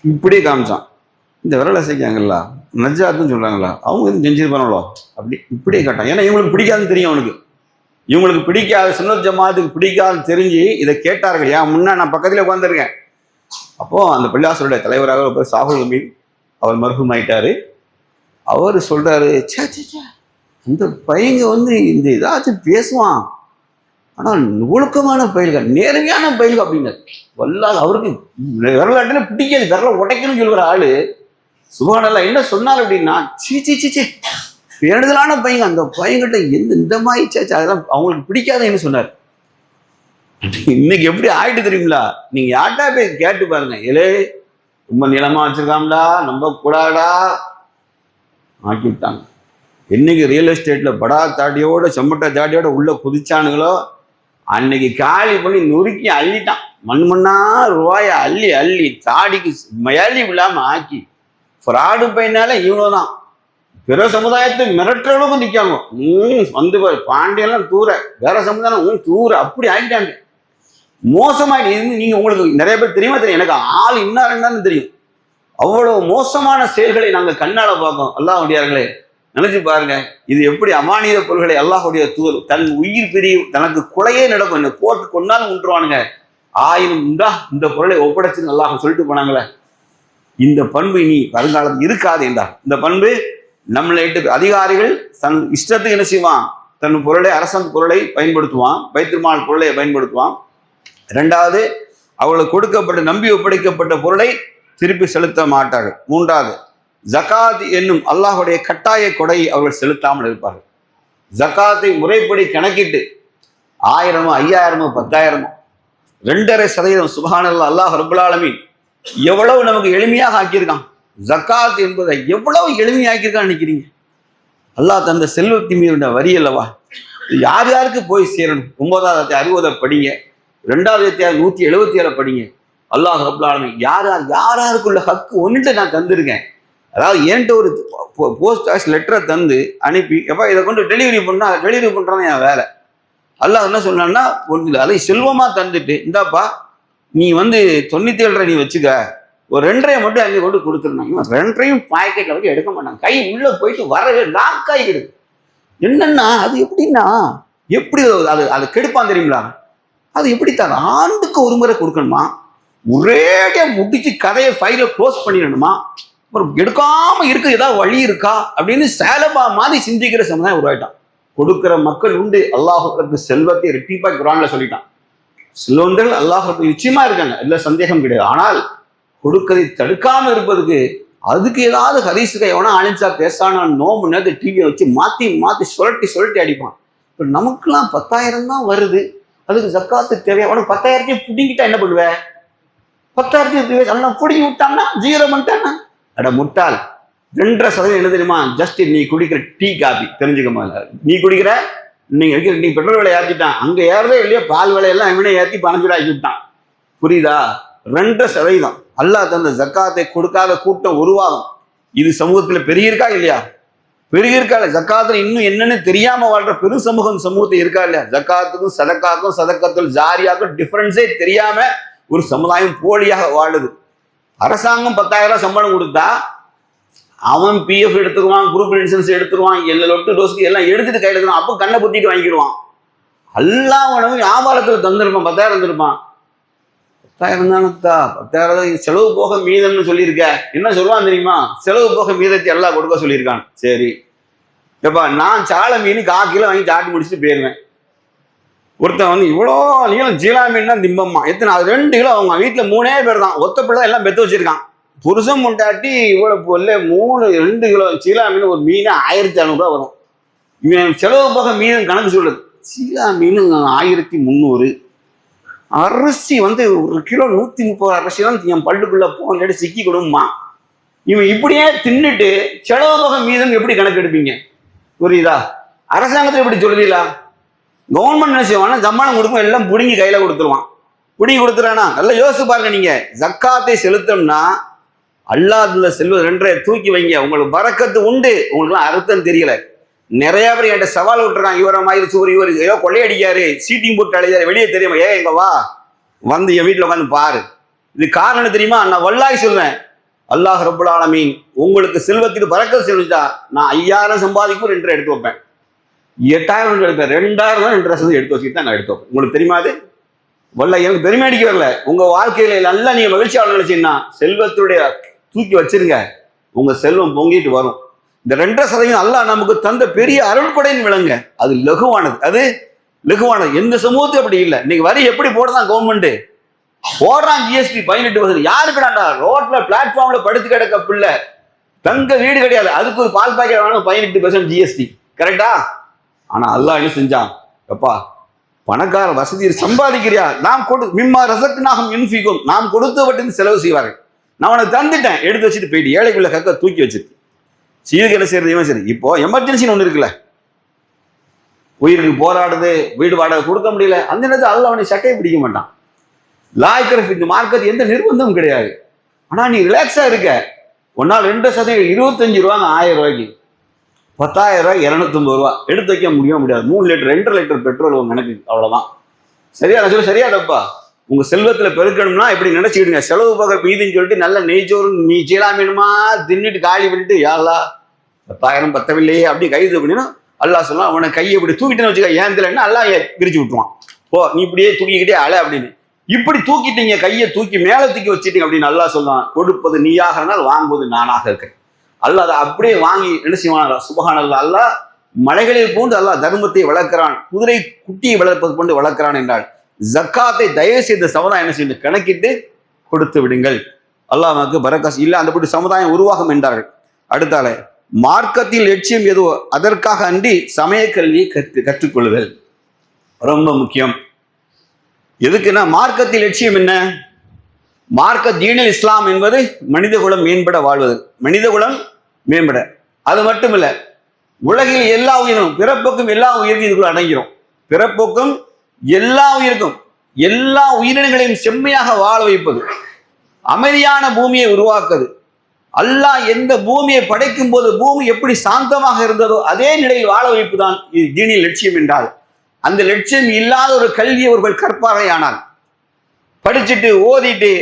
இப்படியே காமிச்சான், இந்த விரலை செய்யாங்கல்ல நஜாத்துன்னு சொல்றாங்களா, அவங்க எதுவும் செஞ்சிருப்பாங்களோ அப்படி இப்படியே கேட்டான். ஏன்னா இவங்களுக்கு பிடிக்காதுன்னு தெரியும். அவனுக்கு இவங்களுக்கு பிடிக்காத சுன்னத் ஜமாத்துக்கு பிடிக்காதுன்னு தெரிஞ்சு இதை கேட்டார்கள். ஏன் முன்னா நான் பக்கத்துல உட்காந்துருக்கேன். அப்போ அந்த பள்ளியாசலுடைய தலைவராக ஒரு பேர் சாகுல் அமீன், அவர் மர்ஹூம் ஆயிட்டாரு. அவர் சொல்றாரு, சே இந்த பையங்க இந்த ஏதாச்சும் பேசுவான், ஆனால் ஒழுக்கமான பயில்கள், நேர்மையான பயில்கள் அப்படிங்க. வல்லால் அவருக்கு விரலாட்டின பிடிக்காது, விரல உடைக்கணும்னு சொல்கிற ஆளு சுபஹானல்லாஹ் என்ன சொன்னார் அப்படின்னா, சீ பேணுதலான பையங்க, அந்த பையன்கிட்ட இந்த மாதிரி சேச்சு அதெல்லாம் அவங்களுக்கு பிடிக்காதுன்னு சொன்னார். இன்னைக்கு எப்படி ஆயிட்டு தெரியுங்களா? நீங்க யார்ட்டா போய் கேட்டு பாருங்க, ஏலே ரொம்ப நிலமா வச்சிருக்காங்களா, நம்ப கூடாடா ஆக்கி விட்டாங்க. என்னைக்கு ரியல் எஸ்டேட்ல படா தாடியோட செம்மட்ட தாடியோட உள்ள குதிச்சானுங்களோ அன்னைக்கு காலி பண்ணி நொறுக்கி அள்ளிட்டான். மண்ணா ரூபாயை அள்ளி தாடிக்கு மயாலி இல்லாம ஆக்கி ஃப்ராடு பையனால இவ்வளவுதான். பிற சமுதாயத்தை மிரட்டுற அளவுக்கு நிற்காங்க. வந்து பாண்டியெல்லாம் தூர, வேற சமுதாயம் தூர, அப்படி ஆகிட்டாங்க. மோசமாயிட்டு நீங்க உங்களுக்கு நிறைய பேர் தெரியுமா தெரியும், எனக்கு ஆள் இன்னாருன்னு தெரியும். அவ்வளவு மோசமான செயல்களை நாங்க கண்ணால பார்ப்போம். அல்லாஹ்வுடையார்களே நினைச்சு பாருங்க, இது எப்படி அமானித பொருள்களை அல்லாஹ்வுடைய தூதர் தன் உயிர் பிரியும், தனக்கு கொலையே நடக்கும், என்ன கோர்ட்டு கொண்டாலும் விட்டுருவானுங்க, ஆயினும் இந்த பொருளை ஒப்படைச்சுன்னு அல்லாஹ் சொல்லிட்டு போனாங்களே. இந்த பண்பு இனி வருங்காலத்தில் இருக்காது என்றார். இந்த பண்பு நம்மளை அதிகாரிகள் தன் இஷ்டத்துக்கு என்ன செய்வான், தன் பொருளை அரசாங்க பொருளை பயன்படுத்துவான், பைத்துல் மால் பொருளை பயன்படுத்துவான். இரண்டாவது, அவர்களுக்கு கொடுக்கப்பட்ட நம்பி ஒப்படைக்கப்பட்ட பொருளை திருப்பி செலுத்த மாட்டார்கள். மூன்றாவது, ஜகாத் என்னும் அல்லாஹுடைய கட்டாய கொடையை அவர்கள் செலுத்தாமல் இருப்பார்கள். ஜகாத்தை முறைப்படி கணக்கிட்டு 1000மோ 5000மோ 10,000மோ 2.5% சுப்ஹானல்லாஹ், அல்லாஹ் ரப்பல் ஆலமீன் எவ்வளவு நமக்கு எளிமையாக ஆக்கியிருக்கான். ஜகாத் என்பதை எவ்வளவு எளிமையாக்கியிருக்கான்னு நினைக்கிறீங்க? அல்லாஹ் தந்த செல்வத்தின் மீது வரி அல்லவா. யார் யாருக்கு போய் சேரணும்? 9வது 60 படிங்க, 2வது 177 படிங்க. அல்லாஹ் ரப்பல் ஆலமீன் யாருக்குள்ள ஹக்கு ஒன்றுட்டு நான் தந்திருக்கேன். அதாவது என்கிட்ட ஒரு போஸ்ட் ஆஃபீஸ் லெட்டரை தந்து அனுப்பி, எப்போ இதை கொண்டு டெலிவரி பண்ணுறான் என் வேலை. அல்லாஹ் என்ன சொன்னான்னா, ஒன்று அதை செல்வமா தந்துட்டு, இந்தாப்பா நீ 97 நீ வச்சுக்க, ஒரு 2.5 மட்டும் அங்கே கொண்டு கொடுத்துருந்தாங்க. 2.5 பாக்கெட்ல வச்சு எடுக்க மாட்டாங்க, கை உள்ள போயிட்டு வரவே லாக் ஆகிடுது. என்னன்னா அது எப்படின்னா, எப்படி அது கெடுப்பான் தெரியுங்களா? அது எப்படித்தான் ஆண்டுக்கு ஒரு முறை கொடுக்கணுமா, ஒரேடியா முடிச்சு கதையை ஃபைலை க்ளோஸ் பண்ணிடணுமா, அப்புறம் எடுக்காம இருக்கு ஏதாவது வழி இருக்கா அப்படின்னு சேலபா மாதிரி சிந்திக்கிற சமுதாயம் உருவாயிட்டான். கொடுக்கிற மக்கள் உண்டு. அல்லாஹுக்கு செல்வத்தை ரெட்டிப்பா குர்ஆன்ல சொல்லிட்டான். செல்வந்தர்கள் அல்லாஹுக்கு நிச்சயமா இருக்காங்க, இல்ல சந்தேகம் கிடையாது. ஆனால் கொடுக்கதை தடுக்காம இருப்பதுக்கு அதுக்கு ஏதாவது ஹதீஸுக்கு எவனா அழிச்சா பேசான நோம்பு நேரத்தை டிவியை வச்சு மாத்தி சுழட்டி அடிப்பான். இப்போ நமக்குலாம் 10,000 தான் வருது, அதுக்கு ஜக்காத்து தேவையா? உனக்கு 10,000 பிடிங்கிட்டா என்ன பண்ணுவேன்? 10,000 எல்லாம் பிடிங்கி விட்டான்னா 0 பண்ணிட்டான்னா, அட முட்டாள். 2.5% என்ன தெரியுமா? ஜஸ்ட் நீ குடிக்கிற டீ காபி தெரிஞ்சுக்க மாதிரி. நீ குடிக்கிற நீ பெட்ரோல் விலை ஏற்றிட்டான், அங்க ஏறதே இல்லையா, பால் விலையெல்லாம் இவனே ஏற்றி 15 ஆக்கி விட்டான். புரியுதா? 2% அல்லாஹ் தந்த ஜக்காத்தை கொடுக்காத கூட்டம் உருவாகும். இது சமூகத்துல பெரிய இருக்கா இல்லையா? பெரிய இருக்கா இல்லையா? ஜக்காத்துல இன்னும் என்னன்னு தெரியாம வாழ்ற பெரும் சமூகத்தை இருக்கா இல்லையா? ஜக்காத்துக்கும் சதக்கத்துல் ஜாரியாக்கும் டிஃபரன்ஸே தெரியாம ஒரு சமுதாயம் போலியாக வாழுது. அரசாங்கம் 10,000 சம்பளம் கொடுத்தா அவன் பிஎஃப் எடுத்துருவான், குரூப் இன்சூரன்ஸ் எடுத்துருவான், லொட்டு டோஸ்க்கு எல்லாம் எடுத்துட்டு கையில் எடுத்துருவான். அப்போ கண்ணை புத்திட்டு வாங்கிடுவான். எல்லாம் உணவு வியாபாரத்தில் தந்திருப்பான். 10,000 தந்திருப்பான். 10,000 தானத்தா, 10,000 செலவு போக மீதம்னு சொல்லியிருக்க. என்ன சொல்லுவான் தெரியுமா? செலவு போக மீதத்தை எல்லாம் கொடுக்க சொல்லியிருக்கான். சரி எப்பா, நான் சாலை மீன் 1/4 கிலோ வாங்கி சாட்டி முடிச்சுட்டு போயிருவேன். ஒருத்தன் இவ்வளோ நீளம் ஜீலா மீன் தான் திம்பம்மா, எத்தனை? அது 2 கிலோ. அவங்க வீட்டில் 3 பேர் தான், ஒத்த பிள்ளை எல்லாம் பெற்று வச்சிருக்கான். புருஷம் முண்டாட்டி இவ்வளோ பொருள் 2 கிலோ சீலா மீன், ஒரு மீன் 1,600 வரும். இவன் செலவு போக மீன் கணக்கு சொல்லுது. சீலா மீன் 1,300. அரிசி 1 கிலோ 130 அரிசி தான் என் பல்லுக்குள்ள போக சிக்கி கொடுமா. இவன் இப்படியே தின்னுட்டு செலவு போக மீதம் எப்படி கணக்கு எடுப்பீங்க? புரியுதா? அரசாங்கத்தில் எப்படி சொல்லுதீங்களா? கவர்மெண்ட் என்ன செய்வானா, சம்பளம் கொடுக்கும், எல்லாம் புடுங்கி கையில கொடுத்துருவான். புடுங்கி கொடுத்துறானா? நல்லா யோசிச்சு பாருங்க. நீங்க ஜக்காத்தை செலுத்தோம்னா அல்லாஹ்ல செல்வ 2.5 தூக்கி வைங்க, உங்களுக்கு பரக்கத்து உண்டு. உங்களுக்குலாம் அர்த்தம் தெரியல. நிறைய பேர் என்கிட்ட சவால் விட்டுருக்காங்க, இவரை மாதிரி இவர் ஏதோ கொள்ளையடிக்காரு, சீட்டிங் போட்டு அழைச்சாரு, வெளியே தெரியுமா, எங்க வா வந்து என் வீட்டில் உட்காந்து பாரு. இது காரணம் தெரியுமா? நான் வல்லாய் சொல்றேன், அல்லாஹ் ரப்புல் ஆலமீன் உங்களுக்கு செல்வத்துக்கு பறக்கத் செஞ்சா நான் 5000 சம்பாதிக்கும் 2 எடுத்து வைப்பேன், 8000 எடுப்பேன், 2000 தான் 2 எடுத்து வச்சுட்டு தான் நான் எடுத்து வைப்பேன். உங்களுக்கு தெரியுமா? அது வல்ல எனக்கு பெருமை அடிக்க வரல. உங்க வாழ்க்கையில நல்லா நீங்க மகிழ்ச்சியாக நினைச்சீங்கன்னா செல்வத்துடைய தூக்கி வச்சிருங்க, உங்க செல்வம் பொங்கிட்டு வரும். இந்த 2.5% அல்லாஹ் நமக்கு தந்த பெரிய அருள்கொடைன்னு விளங்க. அது லகுவானது. எந்த சமூகத்துக்கு அப்படி இல்லை. இன்னைக்கு வரி எப்படி போடுதான் கவர்மெண்ட் போடுறான், ஜிஎஸ்டி 18%. யாருக்குடாண்டா ரோட்ல பிளாட்ஃபார்ம்ல படுத்து கிடக்க பிள்ளை, தங்க வீடு கிடையாது, அதுக்கு ஒரு பால் பாக்கெட் வேணும் 18% ஜிஎஸ்டி, கரெக்டா? ஆனா அல்லாஹ் என்ன செஞ்சான், எப்பா பணக்கார வசதி சம்பாதிக்கிறியா, நாம் மிம்மா ரசக்னாஹும் யுன்ஃபிகூன், நாம் கொடுத்தவற்றின் செலவு செய்வார்கள். நான் உனக்கு தந்துட்டேன், எடுத்து வச்சுட்டு போயிட்டு ஏழைக்குள்ள கக்க தூக்கி வச்சிருக்கு. சீருக்கு என்ன செய்யறது? சரி, இப்போ எமர்ஜென்சின்னு ஒன்று இருக்குல்ல, உயிருக்கு போராடுது, வீடு வாடகை கொடுக்க முடியல, அந்த நேரத்தில் அல்லாஹ் அவனை சட்டையை பிடிக்க மாட்டான். லாய்க்கரஃபிக் மார்க்கெட் எந்த நிர்பந்தமும் கிடையாது. ஆனா நீ ரிலாக்ஸா இருக்க, ஒன்னால் 2% 25 ரூபாங்க, 1000 ரூபாய்க்கு 10,000 ரூபாய் 250 ரூபா எடுத்து வைக்க முடியாது. 3 லிட்டர் 2 லிட்டர் பெட்ரோல் உங்க கணக்கு, அவ்வளவுதான். சரியா? நான் சொல்ல சரியா தப்பா? உங்க செல்வத்துல பெருக்கணும்னா இப்படி நினைச்சுக்கிடுங்க, செலவு போக பீதுன்னு சொல்லிட்டு நல்ல நெய்ச்சோறு நீ சீலாமீனுமா தின்னுட்டு காலி பண்ணிட்டு யாரா 10,000 பத்தவில்லையே அப்படி கைது பண்ணினா அல்லாஹ் சொல்லலாம், அவனை கையை இப்படி தூக்கிட்டேன்னு வச்சுக்க, ஏன் தெரியலன்னா அல்லாஹ் பிரிச்சு விட்டுருவான். போ நீ இப்படியே தூக்கிக்கிட்டே அலை அப்படின்னு. இப்படி தூக்கிட்டீங்க, கையை தூக்கி மேல தூக்கி வச்சுட்டீங்க அப்படின்னு அல்லாஹ் சொல்லுவான், கொடுப்பது நீயாக இருந்தால் வாங்குவது நானாக இருக்கேன். அல்லாஹ் அதை அப்படியே வாங்கி என்ன செய்வான்? சுபஹானல்லாஹ். அல்லாஹ் மலைகளில் போன்று அல்லாஹ் தர்மத்தை வளர்க்கிறான், குதிரை குட்டியை வளர்ப்பது போன்று வளர்க்கிறான் என்றால் ஜக்காத்தை தயவு செய்த சமுதாயம் என்ன செய்து கணக்கிட்டு கொடுத்து விடுங்கள். அல்லாஹ் நமக்கு பரக்கத் இல்லை, அந்தபடி சமுதாயம் உருவாகும் என்றார்கள். அடுத்தால மார்க்கத்தில் லட்சியம் எதுவோ அதற்காக அன்றி சமய கல்வியை கற்றுக்கொள்ளுதல் ரொம்ப முக்கியம். எதுக்குன்னா மார்க்கத்தில் லட்சியம் என்ன? மார்க்க தீனில் இஸ்லாம் என்பது மனித குலம் மேம்பட வாழ்வது, மனித குலம் மேம்பட. அது மட்டும் இல்ல, உலகில் எல்லா உயிரும் பிறப்புக்கும் எல்லா உயிரும் இதுக்குள்ள அடங்கிறோம். பிறப்புக்கும் எல்லா உயிருக்கும் எல்லா உயிரினங்களையும் செம்மையாக வாழ வைப்பது, அமைதியான பூமியை உருவாக்குது. அல்லாஹ் எந்த பூமியை படைக்கும் போது பூமி எப்படி சாந்தமாக இருந்ததோ அதே நிலையில் வாழ வைப்பு தான் இது தீனில் லட்சியம் என்றால், அந்த லட்சியம் இல்லாத ஒரு கல்வியை அவர்கள் கற்பார்கள். ஆனால் படிச்சுட்டு ஓதிட்டு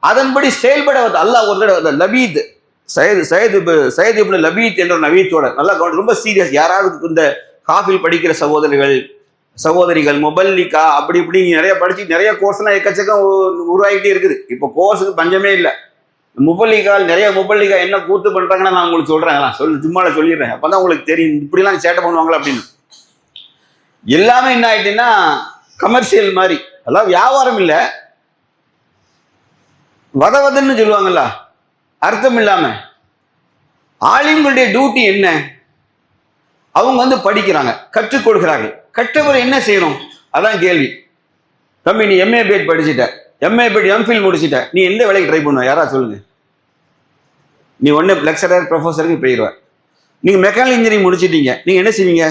அதன்படி செயல்பட அல்லாஹ் ஒரு தடவை லபீத் சயது இப்னு லபீத் என்ற நபீத்தோட நல்லா ரொம்ப சீரியஸ். யாராவது இந்த காஃபில் படிக்கிற சகோதரிகள் முபல்லிகா அப்படி இப்படி நிறைய படிச்சு நிறைய கோர்ஸ்லாம் எக்கச்சக்கம் உருவாகிட்டே இருக்குது. இப்போ கோர்ஸுக்கு பஞ்சமே இல்லை. முபல்லிகால் நிறைய முபல்லிகா என்ன கூத்து பண்றாங்கன்னா நான் உங்களுக்கு சொல்றேன், சும்மால சொல்லிடுறேன், அப்பதான் உங்களுக்கு தெரியும் இப்படிலாம் சேட்டை பண்ணுவாங்களா அப்படின்னு. எல்லாமே என்ன ஆயிட்டுன்னா கமர்ஷியல் மாதிரி, அதாவது வியாபாரம் இல்லை, வதவதன்னு சொல்லுவாங்கல்ல, அர்த்தம் இல்லாம. ஆலிம்களுடைய டியூட்டி என்ன? அவங்க படிக்கிறாங்க, கற்றுக் கொடுக்கிறார்கள். கற்றவர் என்ன செய்யணும்? அதான் கேள்வி. தம்பி நீ எம்ஏ பிஎட் படிச்சுட்ட, எம்ஏ பிஎட் எம்ஃபில் முடிச்சுட்ட, நீ எந்த வேலைக்கு ட்ரை பண்ணுவ? யாரா சொல்லுங்க. நீ ஒன்று லெக்சரர் ப்ரொஃபஸருக்கு போயிடுவ. நீங்க மெக்கானிக்கல் இன்ஜினியரிங் முடிச்சிட்டீங்க, நீங்க என்ன செய்வீங்க?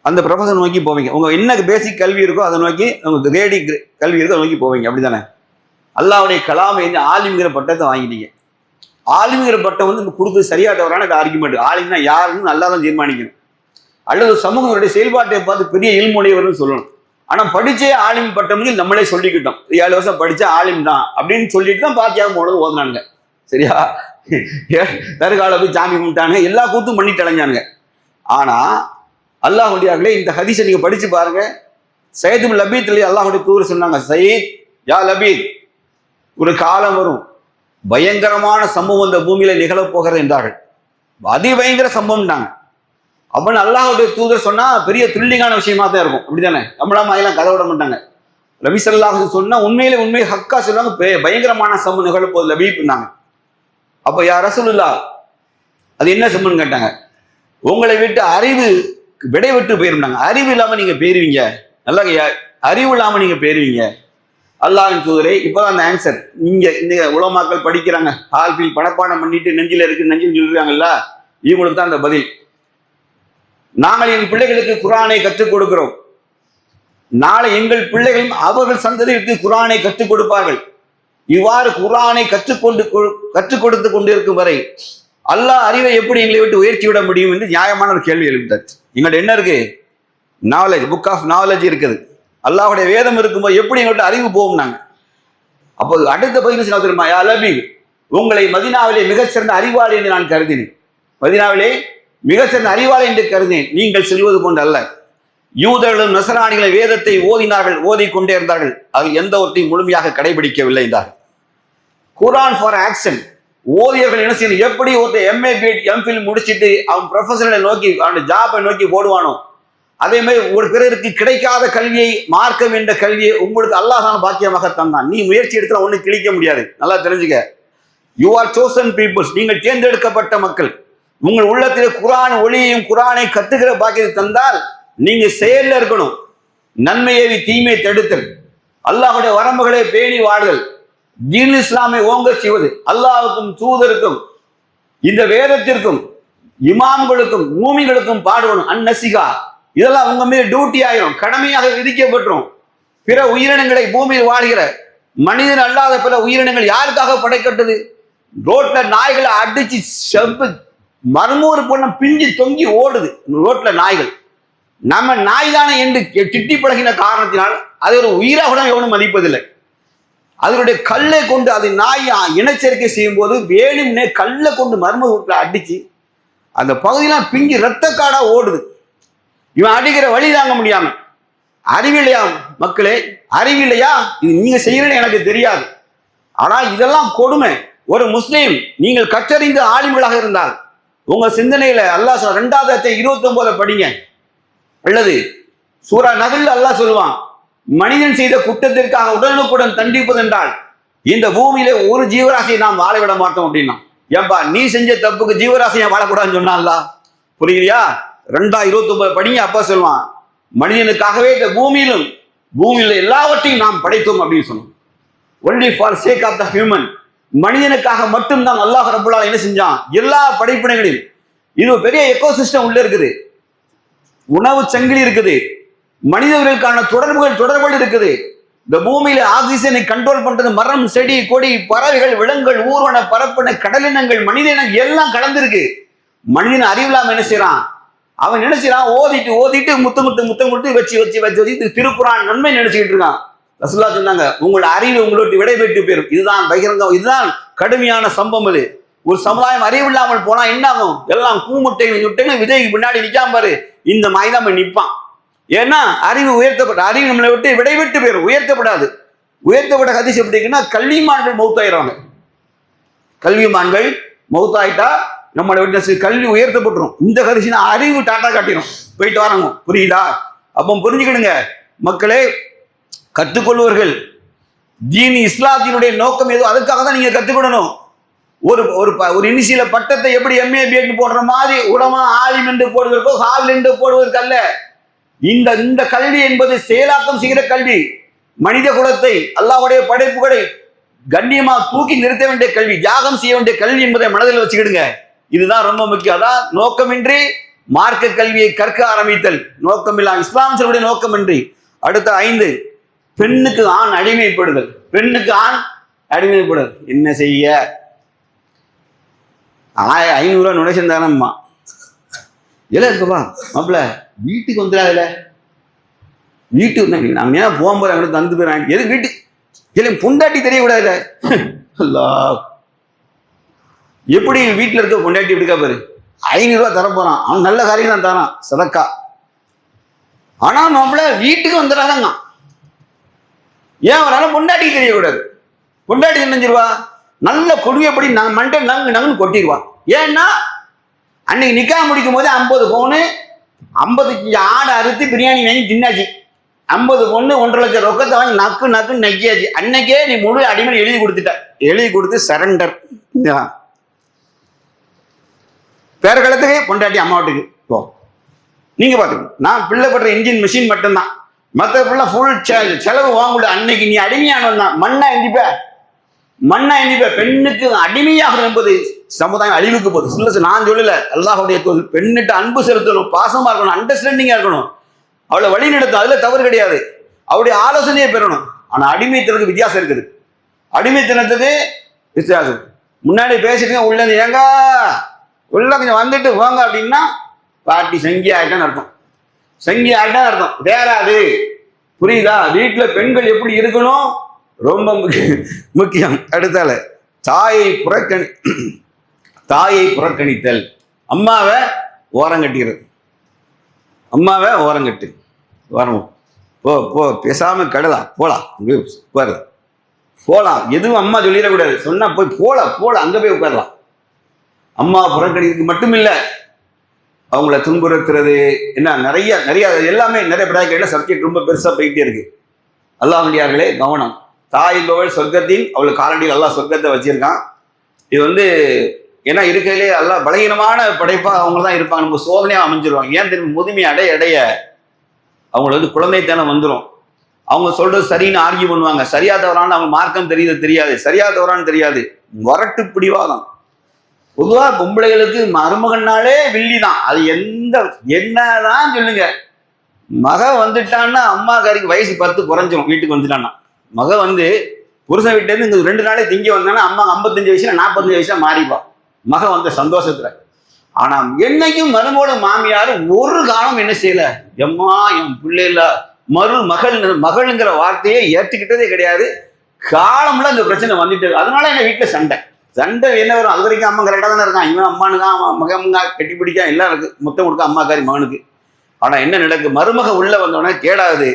அந்த ப்ரொஃபஸர் நோக்கி போவீங்க. உங்க என்ன பேசிக் கல்வி இருக்கோ அதை நோக்கி, உங்க கிரேடி கல்வி இருக்கோ அதை நோக்கி போவீங்க, அப்படித்தானே? அல்லாஹ்வுடைய கலாமை ஆலிம்ங்கிற பட்டத்தை வாங்கிட்டீங்க. ஆலிம்ங்கிற பட்டம் கொடுத்து சரியா தவறான ஆர்குமெண்ட். ஆலிம்னா யாருன்னு நல்லா தான் தீர்மானிக்கணும், அல்லது சமூகங்களுடைய செயல்பாட்டை பார்த்து பெரிய இல்முடையவர்னு சொல்லணும். ஆனா படிச்சே ஆலிம் பட்டம் நம்மளே சொல்லிக்கிட்டோம், 7 வருஷம் படிச்சா ஆலிம் தான் அப்படின்னு சொல்லிட்டு தான் பாத்தியாக போனது ஓதுனானுங்க. சரியா? தருகால போய் சாமி கும்பிட்டானுங்க, எல்லா கூத்தும் பண்ணிட்டு அலைஞ்சானுங்க. ஆனா அல்லாஹ்வுடையார்களே, இந்த ஹதீஸை நீங்க படிச்சு பாருங்க. சயீத் இப்னு லபீத் அல்லாஹ்வுடைய தூதர் சொன்னாங்க, சயீத் யா லபீத், ஒரு காலம் வரும் பயங்கரமான சம்பவம் இந்த பூமியில நிகழப்போகிறது என்றார்கள். அதிபயங்கர சம்பவம்ட்டாங்க. அப்படின்னு அல்லாஹ்வுடைய தூதர் சொன்னா பெரிய த்ரில்லிங்கான விஷயமா தான் இருக்கும், அப்படித்தானே? நம்மளாம அதெல்லாம் கதை விட மாட்டாங்க. நபி ஸல்லல்லாஹு அலைஹி சொன்னா உண்மையை ஹக்கா சொல்லுவாங்க, பயங்கரமான சம்பவம் நிகழப்போகுது லபீப்னாங்க. அப்ப யா ரசூலுல்லாஹ் அது என்ன சம்பவம்னு கேட்டாங்க. உங்களை விட்டு அறிவு விடை விட்டு போயிருந்தாங்க. அறிவு இல்லாம நீங்க போயிருவீங்க, நல்லா அறிவு இல்லாம நீங்க போயிருவீங்க. அல்லாஹ்வின் தூதரே, இப்பதான் அந்த ஆன்சர். நீங்க உலமாக்கள் படிக்கிறாங்க, ஹால்ஃபில் பணப்பாடம் பண்ணிட்டு நெஞ்சில இருக்கு நெஞ்சில் சொல்றாங்கல்ல, இவங்களுக்கு தான் அந்த பதில். நாங்கள் எங்கள் பிள்ளைகளுக்கு குர்ஆனை கற்றுக் கொடுக்கிறோம், நாளை எங்கள் பிள்ளைகளும் அவர்கள் சந்ததிக்கு குர்ஆனை கற்றுக் கொடுப்பார்கள். இவ்வாறு குர்ஆனை கற்றுக் கொடுத்து கொண்டிருக்கும் வரை அல்லாஹ் அறிவை எப்படி எங்களை விட்டு உயர்த்தி விட முடியும் என்று நியாயமான ஒரு கேள்வி எழுப்பிட்டார். எங்கள்கிட்ட என்ன இருக்கு? நாலேஜ், புக் ஆஃப் நாலேஜ் இருக்குது. அல்லாஹுடைய வேதம் இருக்கும்போது எப்படி எங்கள்கிட்ட அறிவு போகும்? நாங்க அப்போ அடுத்த பதில் தெரியுமா? யா லபீப், உங்களை மதீனாவிலே மிகச்சிறந்த அறிவாளி என்று நான் கருதினேன். மதீனாவிலே மிகச்சிறந்த அறிவாளி என்று கருதினேன். நீங்கள் செல்வது போன்று அல்ல. யூதர்களும் நசராணிகளும் வேதத்தை ஓதினார்கள், ஓதிக்கொண்டே இருந்தார்கள். அதில் எந்த ஒன்றையும் முழுமையாக கடைபிடிக்கவில்லை என்றார்கள். குர்ஆன் ஃபார் ஆக்ஷன். ஓதியர்கள் என்ன செய்யணும்? எப்படி ஒருத்தர் எம்ஏ பிஎட் எம்ஃபில் முடிச்சுட்டு அவன் ப்ரொஃபஷனலை நோக்கி அவன் ஜாபை நோக்கி போடுவானோ, அதே மாதிரி ஒரு பிறருக்கு கிடைக்காத கல்வியை, மார்க்கம் என்ற கல்வியை உங்களுக்கு அல்லாஹ் பாக்கியமாக தந்தான். நீ முயற்சி எடுத்தா ஒன்றும் கிழிக்க முடியாது. நல்லா தெரிஞ்சுக்க. You are chosen peoples. நீங்கள் தேர்ந்தெடுக்கப்பட்ட மக்கள். உங்கள் உள்ளத்தில் குர்ஆன் ஒளியையும் குர்ஆனை கத்துக்கிற பாக்கியத்தை தந்தால் நீங்க செயல்ல இருக்கணும். நன்மையை தீமையை தடுத்தல், அல்லாஹுடைய வரம்புகளை பேணி வாழ்தல், தீன் இஸ்லாமை ஓங்க செய்வது, அல்லாஹுக்கும் தூதருக்கும் இந்த வேதத்திற்கும் இமாம்களுக்கும் மூமிகளுக்கும் பாடுவனும் அந்நசிகா. இதெல்லாம் உங்க மீது டியூட்டி ஆயிரும், கடமையாக விதிக்கப்பட்டுரும். பிற உயிரினங்களை பூமியில் வாழ்கிற மனிதன் அல்லாத பிற உயிரினங்கள் யாருக்காக படைக்கப்பட்டது? ரோட்ல நாய்களை அடிச்சு செம்பு மர்மூர் பொண்ண பிஞ்சு தொங்கி ஓடுது ரோட்ல நாய்கள். நம்ம நாய் தானே என்று திட்டி பழகின காரணத்தினால் அது ஒரு உயிராக கூட எவனும் மதிப்பதில்லை. அதனுடைய கல்லை கொண்டு அது நாய் இனச்சேர்க்கை செய்யும் போது வேணும்னே கல்லை கொண்டு மர்ம வீட்டில் அடிச்சு அந்த பகுதியெல்லாம் பிஞ்சு ரத்த காடா ஓடுது. இவன் அடிக்கிற வழி தாங்க முடியாம. அறிவில்லையா மக்களே? அறிவில்லையா? இது நீங்க செய்யறேன்னு எனக்கு தெரியாது. ஆனா இதெல்லாம் கொடுமை. ஒரு முஸ்லீம் நீங்கள் கற்றறிந்த ஆலிம்களாக இருந்தால் உங்க சிந்தனையில அல்லாஹ் 2வது அத்தியாயம் 29 படிங்க. அல்லது சூரா நஹ்ல் அல்லாஹ் சொல்லுவான், மனிதன் செய்த குற்றத்திற்காக உடனுக்குடன் தண்டிப்பது என்றால் இந்த பூமியில ஒரு ஜீவராசியை நாம் வாழ விட மாட்டோம் அப்படின்னா. ஏன்பா நீ செஞ்ச தப்புக்கு ஜீவராசியை வாழக்கூடாதுன்னு சொன்னான்ல. புரியுறியா? 2:29 படிங்க. அப்பா சொல்லுவான், மனிதனுக்காகவே இந்த பூமியில எல்லாவற்றையும் நாம் படைத்தோம் அப்படின்னு சொன்னோம். Only for sake of the human. மனிதனுக்காக மட்டும்தான் அல்லாஹ் ரப்பல் ஆலமீன் என்ன செஞ்சான்? எல்லா படைப்பினங்களையும். இது பெரிய எக்கோசிஸ்டம் உள்ள இருக்குது. உணவு சங்கிலி இருக்குது, மனிதர்களுக்கான தொடர்புகள் இருக்குது. இந்த பூமியில ஆக்சிஜனை கண்ட்ரோல் பண்றது மரம், செடி, கொடி, பறவைகள், விலங்குகள், ஊர்வன, பரப்பன, கடலினங்கள், மனித இனம் எல்லாம் கலந்துருக்கு. மனிதன் அறிவில்லாம என்ன செய்யறான்? அவன் நினைச்சான் ஓதிட்டு முத்தம் கொடுத்து வச்சு திருக்குறான் நன்மை நினைச்சுக்கிட்டு இருக்கான். ரசூலுல்லாஹ் சொன்னாங்க, உங்களோட அறிவு உங்களோட விடைபெற்று போயிடும். இதுதான் பகிரங்கம், இதுதான் கடுமையான சம்பவம். இது ஒரு சமுதாயம் அறிவில்லாமல் போனா என்ன ஆகும்? எல்லாம் கூமுட்டைன்னு விஜய்க்கு பின்னாடி நிக்காம பாரு, இந்த மாதிரி தான் நிற்பான். ஏன்னா அறிவு உயர்த்தப்பட்ட அறிவு நம்மளை விட்டு விடைபெற்று போயிடும், உயர்த்தப்படாது. உயர்த்தப்பட்ட ஹதீஸ் எப்படி இருக்குன்னா, கல்விமான்கள் மௌத்தாயிடுவாங்க. கல்விமான்கள் மௌத்தாயிட்டா நம்மளை விட்டு கல்வி உயர்த்தப்பட்டுரும். இந்த ஹதீஸ் அறிவு டாட்டா காட்டிடும், போயிட்டு வராங்க. புரியுதா? அப்போ புரிஞ்சுக்கிடுங்க மக்களே, கற்றுக்கொள்வர்கள் தீன் இஸ்லாத்தினுடைய நோக்கம் ஏதோ அதுக்காக தான் நீங்க கற்றுக்கொள்ளணும். ஒரு இனிஷியல பட்டத்தை எப்படி எம்ஏ பிஎட் போடுற மாதிரி உலமா ஆலிம் என்று போடுவதற்கோ ஹாவில் என்று போடுவதற்கு அல்ல. இந்த கல்வி என்பது செயலாக்கம் செய்கிற கல்வி. மனித குலத்தை, அல்லாஹ்வுடைய படைப்புகளை கண்ணியமா தூக்கி நிறுத்த வேண்டிய கல்வி, தியாகம் செய்ய வேண்டிய கல்வி என்பதை மனதில் வச்சுக்கிடுங்க. இதுதான் ரொம்ப முக்கியம். அதான் நோக்கமின்றி மார்க்க கல்வியை கற்க ஆரம்பித்தல். நோக்கமில்லா இஸ்லாம் சொல்லுடைய நோக்கமின்றி. அடுத்த 5, பெண்ணுக்கு ஆண் அடிமைப்படுதல். பெண்ணுக்கு ஆண் அடிமைப்படுதல் என்ன செய்ய? 500 நுழைச்சம் தானம்மா இல்லை இருக்குப்பா மாப்பிள்ள வீட்டுக்கு வந்துடாதுல. வீட்டுக்கு நாங்கள் ஏன் போகும்போது அங்கே தந்து போயிடறாங்க. எது வீட்டுக்கு இல்லை பொண்டாட்டி தெரியக்கூடாதுல. அல்லா, எப்படி வீட்டில் இருக்க பொண்டாட்டி எடுக்கா பாரு. 500 ரூபா தர போறான், அவன் நல்ல காரியம் தான் தரான், சதக்கா. ஆனா மாப்பிள்ள வீட்டுக்கு வந்துடாதாங்க. ஏன் அவரால் பொண்டாட்டிக்கு தெரியக்கூடாது? பொண்டாட்டி நினைஞ்சிருவா, நல்ல கொடியப்படி மண்டை நங்குன்னு கொட்டிடுவா. ஏன்னா அன்னைக்கு நிக்கா முடிக்கும் போது 50 பவுனு 50 ஆடை அறுத்து பிரியாணி வாங்கி தின்னாச்சு. 50 பொண்ணு 1.5 லட்சம் ரொக்கத்தை வாங்கி நக்குன்னு நக்கியாச்சு. அன்னைக்கே நீ முழு அடிமை எழுதி கொடுத்துட்ட. எழுதி கொடுத்து சரண்டர். பேரகாலத்துக்கு பொண்டாட்டி அம்மா வீட்டுக்கு போ. நீங்க பாத்துக்கணும். நான் பிள்ளை படுற இன்ஜின் மிஷின் மட்டும்தான், மற்ற பிள்ளை ஃபுல் செலவு வாங்கல. அன்னைக்கு நீ அடிமையான மண்ணா எந்திப்ப. பெண்ணுக்கு அடிமையாக என்பது சமுதாயம் அழிவுக்கு போகுது. நான் சொல்லல, அல்லாஹ்வுடைய பெண்ணிட்ட அன்பு செலுத்தணும், பாசமா இருக்கணும், அண்டர்ஸ்டாண்டிங்கா இருக்கணும், அவளை வழி நடத்தும், அதுல தவறு கிடையாது. அவருடைய ஆலோசனையை பெறணும். ஆனா அடிமைத்தனத்துக்கு வித்தியாசம் இருக்குது. அடிமைத்தனத்துக்கு வித்தியாசம். முன்னாடி பேசிட்டு உள்ள ஏங்க உள்ள கொஞ்சம் வந்துட்டு போங்க அப்படின்னா பாட்டி சங்கி ஆயிட்டான்னு அர்த்தம். சங்கி ஆயிட்டான்னு அர்த்தம். வேறாது புரியுதா? வீட்டுல பெண்கள் எப்படி இருக்கணும் ரொம்ப முக்கியம். அடுத்தால தாயை புறக்கணித்தல். அம்மாவை ஓரங்கட்டிக்கிறது. அம்மாவை ஓரங்கட்டு வரணும். போ பேசாம கடலாம் போலாம் உட்காரு போலாம். எதுவும் அம்மா சொல்லிடக்கூடாது. சொன்னா போய் போல அங்க போய் உட்காரலாம். அம்மா புறக்கணிக்கு மட்டும் இல்லை, அவங்கள துன்புறுத்துறது என்ன நிறைய நிறைய எல்லாமே நிறைய பிராக்கெட்ல சப்ஜெக்ட் ரொம்ப பெருசா போயிட்டே இருக்கு. அல்லாஹ்வியார்களே கவனம். தாய் என்பவள் சொர்க்கத்தின் அவளுக்கு காலடியில் அல்லாஹ் சொர்க்கத்தை வச்சிருக்கான். இது ஏன்னா இருக்கையிலே எல்லாம் பலகீனமான படைப்பா அவங்க தான் இருப்பாங்க. நம்ம சோதனையா அமைஞ்சிருவாங்க. ஏன் தெரியும்? முதுமை அடைய அவங்கள குழந்தைத்தனம் வந்துடும். அவங்க சொல்றது சரின்னு ஆர்கியூ பண்ணுவாங்க. சரியா தவறான்னு அவங்க மார்க்கம் தெரியாது, சரியா தவறான்னு தெரியாது. வரட்டு பிடிவாதம். பொதுவா பொம்பளைகளுக்கு மருமகன்னாலே வில்லி தான். அது என்னதான் சொல்லுங்க. மக வந்துட்டான்னா அம்மா காரிக்கு வயசு 10 குறைஞ்சிரும். வீட்டுக்கு வந்துட்டான்னா மக புருஷன் வீட்டுல இருந்து இங்க 2 நாளே திங்க வந்தாங்கன்னா அம்மா 55 வயசுல 45 வயசுல மாறிப்பா மக சந்தோஷத்துல. ஆனா என்னைக்கும் மருமோட மாமியார் ஒரு காலம் என்ன செய்யல, எம்மா என் பிள்ளைல மகள்ங்கிற வார்த்தையை ஏற்றுக்கிட்டதே கிடையாது. காலம்ல அந்த பிரச்சனை வந்துட்டு. அதனால என்ன வீட்டுல சண்டை என்ன வரும்? அது வரைக்கும் அம்மா கரெக்டாக தானே இருக்கான். இவன் அம்மானுதான் மகமுங்க கட்டி பிடிக்கா எல்லாம் இருக்கு. மொத்தம் கொடுக்க அம்மாக்காரி மகனுக்கு. ஆனா என்ன நடக்கு? மருமக உள்ள வந்தோடனே கேடாது.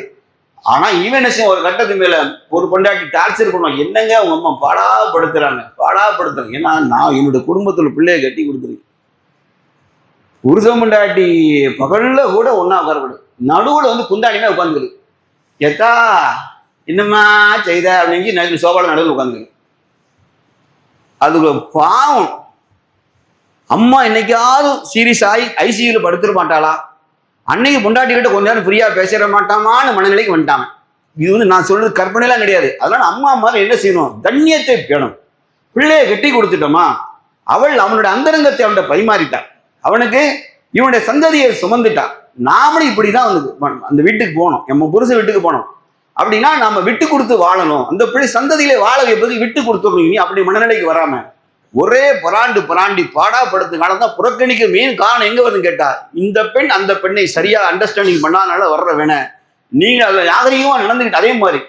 ஆனா இவன் என்ன செய்யும்? ஒரு கட்டத்து மேல ஒரு பொண்டாட்டி டார்ச்சர் பண்ணுவான். என்னங்க உங்க அம்மா பாடாப்படுத்துறாங்க. ஏன்னா நான் என்னோட குடும்பத்துல பிள்ளைய கட்டி கொடுத்துருக்கேன். புருஷன் பொண்டாட்டி பகல்ல கூட ஒன்னா உட்காரக்கூடாது. நடுவுல குந்தாடினா உட்காந்துக்குது. எத்தா என்னம்மா செய்த அப்படின்னு சோபால நடுவில் உட்காந்துருக்கு. அது பாவம். அம்மா என்னைக்காவது சீரியஸ் ஆகி ஐசியூல படுத்துட மாட்டாளா? அன்னைக்கு பொண்டாட்டி கிட்ட கொஞ்ச நேரம் ஃப்ரீயா பேசிட மாட்டாமான்னு மனநிலைக்கு வந்துட்டாங்க. இது நான் சொல்றது கற்பனைலாம் கிடையாது. அதனால அம்மா மாதிரி என்ன செய்யணும்? தண்ணியத்தை பேணும். பிள்ளைய கட்டி கொடுத்துட்டோமா, அவனோட அந்தரங்கத்தை அவன்கிட்ட பரிமாறிட்டான். அவனுக்கு இவனுடைய சந்ததியை சுமந்துட்டான். நாமளும் இப்படிதான் அந்த வீட்டுக்கு போகணும். நம்ம புருஷ வீட்டுக்கு போனோம் அப்படின்னா நாம விட்டு கொடுத்து வாழணும். அந்த பிள்ளை சந்ததியிலே வாழ வைப்பது விட்டு கொடுத்துடணும். இனி அப்படி மனநிலைக்கு வராம ஒரே பராண்டி பாடாப்படுத்து காலம் தான் புறக்கணிக்க மெயின் காரணம் எங்க வருதுன்னு கேட்டா, இந்த பெண் அந்த பெண்ணை சரியா அண்டர்ஸ்டாண்டிங் பண்ணாதனால வர்ற வேண. நீங்க அதுல நாகரிகமா நடந்துக்கிட்டு அதே மாதிரி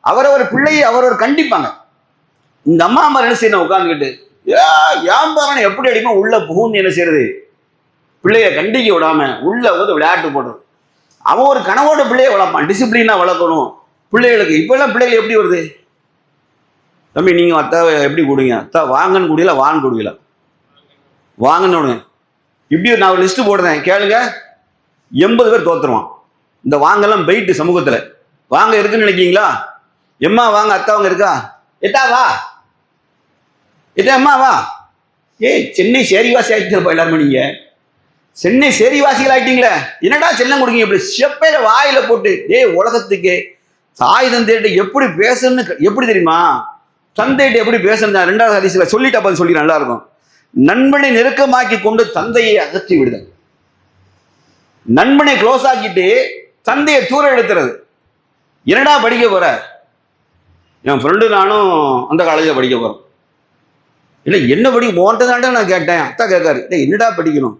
அவரவர் பிள்ளையை அவரவர் கண்டிப்பாங்க. இந்த அம்மா அம்மா என்ன செய்யணும்? உட்காந்துக்கிட்டு ஏன் எப்படி அடிக்கும் உள்ள புகுந்து என்ன செய்யறது? பிள்ளைய கண்டிக்க விடாம உள்ள விளையாட்டு போடுறது. அவன் ஒரு கனவோட பிள்ளைய வளர்ப்பான். டிசிப்ளினா வளர்க்கணும் பிள்ளைகளுக்கு. இப்ப எல்லாம் பிள்ளைகள் எப்படி வருது? தம்பி நீங்க அத்தா எப்படி கூடுங்க? அத்தா வாங்கன்னு கூடியல வாங்க கூடியல வாங்கன்னு இப்படி நான் ஒரு லிஸ்ட் போடுறேன் கேளுங்க. 80 பேர் தோத்துருவான். இந்த வாங்கெல்லாம் போயிட்டு சமூகத்துல வாங்க இருக்குன்னு நினைக்கீங்களா? எம்மா வாங்க, அத்தாவங்க இருக்கா? எட்டா வா, எட்டா அம்மா வா. சென்னை சேரிவாசி ஆயிட்டு எல்லாருமே. நீங்க சென்னை சேரிவாசிகள் ஆயிட்டீங்களே, என்னடா செல்லம் கொடுங்க இப்படி செப்பையில வாயில போட்டு. உலகத்துக்கு தாய் தந்தையிட்ட எப்படி பேசணும்னு எப்படி தெரியுமா? தந்தையிட்ட எப்படி பேசணும் 2வது ஹதீஸ்ல சொல்லிட்டு அப்ப சொல்லி நல்லா இருக்கும். நண்பனை நெருக்கமாக்கி கொண்டு தந்தையை அகற்றி விடுதல். நண்பனை க்ளோஸ் ஆக்கிட்டு தந்தையை தூர எடுத்துறது. என்னடா படிக்க போற? என் ஃப்ரெண்டு நானும் அந்த காலேஜில் படிக்க போறோம். இல்லை என்ன படிக்க போன்றதாண்டா நான் கேட்டேன். அத்தா கேட்காரு, இல்லை என்னடா படிக்கணும்?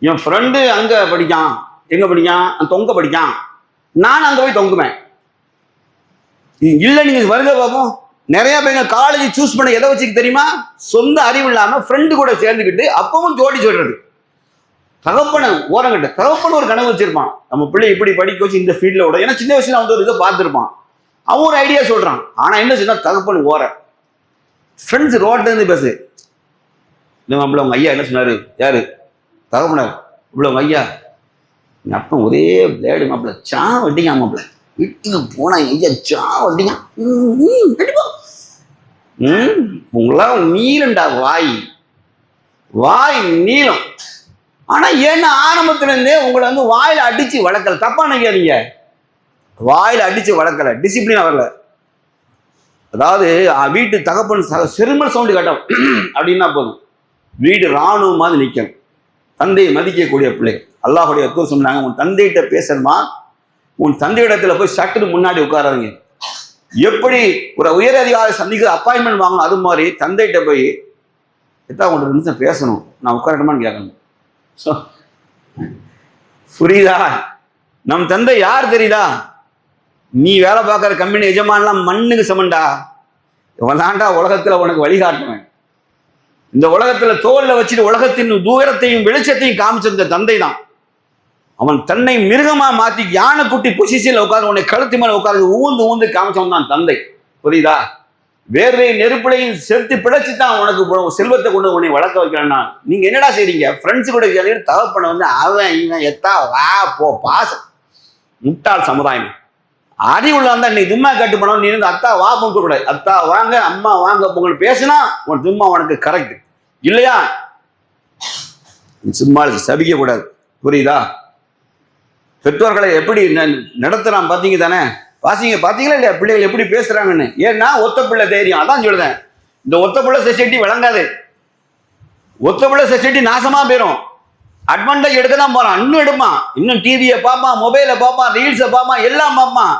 என் ஃப்ரெண்டு அங்க படிக்கான். எங்க படிக்கான்? தொங்க படிக்கான். நான் அங்க போய் தொங்குவேன். இல்லை நீங்க வருங்க பார்ப்போம். நிறைய பேர் காலேஜ் சூஸ் பண்ண எதை வச்சுக்க தெரியுமா? சொந்த அறிவு இல்லாம ஃப்ரெண்டு கூட சேர்ந்துக்கிட்டு அப்பவும் ஜோடி சொல்றது. தகப்பன ஓரங்கிட்ட தகப்பன ஒரு கனவு வச்சிருப்பான். நம்ம பிள்ளை இப்படி படிக்க வச்சு இந்த ஃபீல்ட்ல விட. ஏன்னா சின்ன வயசுல அவன் ஒரு இதை பார்த்துருப்பான். அவன் ஒரு ஐடியா சொல்றான். ஆனா என்ன சொன்னா தகப்பன் ஓர ஃப்ரெண்ட்ஸ் ரோட்ல இருந்து பேசு. மாப்பிள்ள உங்க ஐயா என்ன சொன்னாரு? யாரு? தகப்பனார். இவ்வளோ உங்க ஐயா என் அப்பன் ஒரே பிளேடு மாப்பிள்ள சா வட்டிங்க. மாப்பிள்ள வீட்டுக்கு போனா ஐயா சா வட்டிங்க. உங்களாம் நீளம்டா வாய் நீளம். ஆனா ஏன்னா ஆரம்பத்துல இருந்தே உங்களை வாயில அடிச்சு வளர்க்கல. தப்பா நினைக்காதீங்க. வாயில அடிச்சு வளர்க்கல, டிசிப்ளினா வரல. அதாவது வீட்டு தகப்பன் செருமல் சவுண்டு கட்டும் அப்படின்னா போதும், வீடு ராணுவம் மாதிரி நிற்கும். தந்தையை மதிக்கக்கூடிய பிள்ளை. அல்லாஹுடைய தூதர் சொன்னாங்க, உன் தந்தையிட்ட பேசணுமா உன் தந்தையிடத்துல போய் சட்டுன்னு முன்னாடி உட்காராதீங்க. எப்படி ஒரு உயர் அதிகாரி சந்திக்கிற அப்பாயின்மெண்ட் வாங்கணும் அது மாதிரி தந்தையிட்ட போய் எத்தா ஒரு நிமிஷம் பேசணும், நான் உட்காரட்டுமான்னு கேட்கணும். ஸோ புரியுதா? நம் தந்தை யார் தெரியுதா? நீ வேலை பார்க்குற கம்பெனி எஜமானலாம் மண்ணுக்கு சமண்டா. இவன்தாண்டா உலகத்துல உனக்கு வழிகாட்டுவேன். இந்த உலகத்துல தோல்ல வச்சுட்டு உலகத்தின் தூரத்தையும் வெளிச்சத்தையும் காமிச்சிருந்த தந்தை தான். அவன் தன்னை மிருகமா மாத்தி யானைக்குட்டி பொசிஷன்ல உட்கார்ந்து உன்னை கழுத்து மேல உட்கார்ந்து ஊந்து ஊந்து காமிச்சவன் தான் தந்தை. புரியுதா? வேர்வை நெருப்புலையும் செலுத்தி பிழைச்சி தான் உனக்கு செல்வத்தை கொண்டு உன்னை வளர்க்க வைக்கிறேன்னா நீங்க என்னடா செய்றீங்க? ஃப்ரெண்ட்ஸ் கூட தகப்பன வந்து அவன் இவன் எத்தா வா போ பாசம். முட்டாள் சமுதாயம். அறிவுள்ள வந்தா நீ தும்மா கட்டு பண்ணணும். நீ இருந்து அத்தா வா பொங்க கூடாது. அத்தா வாங்க அம்மா வாங்க பொங்கல் பேசினா உன் தும்மா உனக்கு கரெக்ட் இல்லையா? சும்மா சபிக்க கூடாது. புரியுதா? பெற்றோர்களை எப்படி நடத்துறான் பாத்தீங்க தானே? பாத்தீங்களா இல்லையா பிள்ளைகள் எப்படி பேசுறாங்கன்னு? ஏன்னா ஒத்த பிள்ளை தைரியம். அதான் சொல்றேன், இந்த ஒத்த பிள்ளை சொசைட்டி விளங்காது. ஒத்த பிள்ளை சொசைட்டி நாசமா போயிடும். அட்வான்டேஜ் எடுக்க தான் போறான். இன்னும் எடுப்பான், இன்னும் டிவியை பார்ப்பான், மொபைலை பார்ப்பான், ரீல்ஸை பார்ப்பான், எல்லாம் பார்ப்பான்.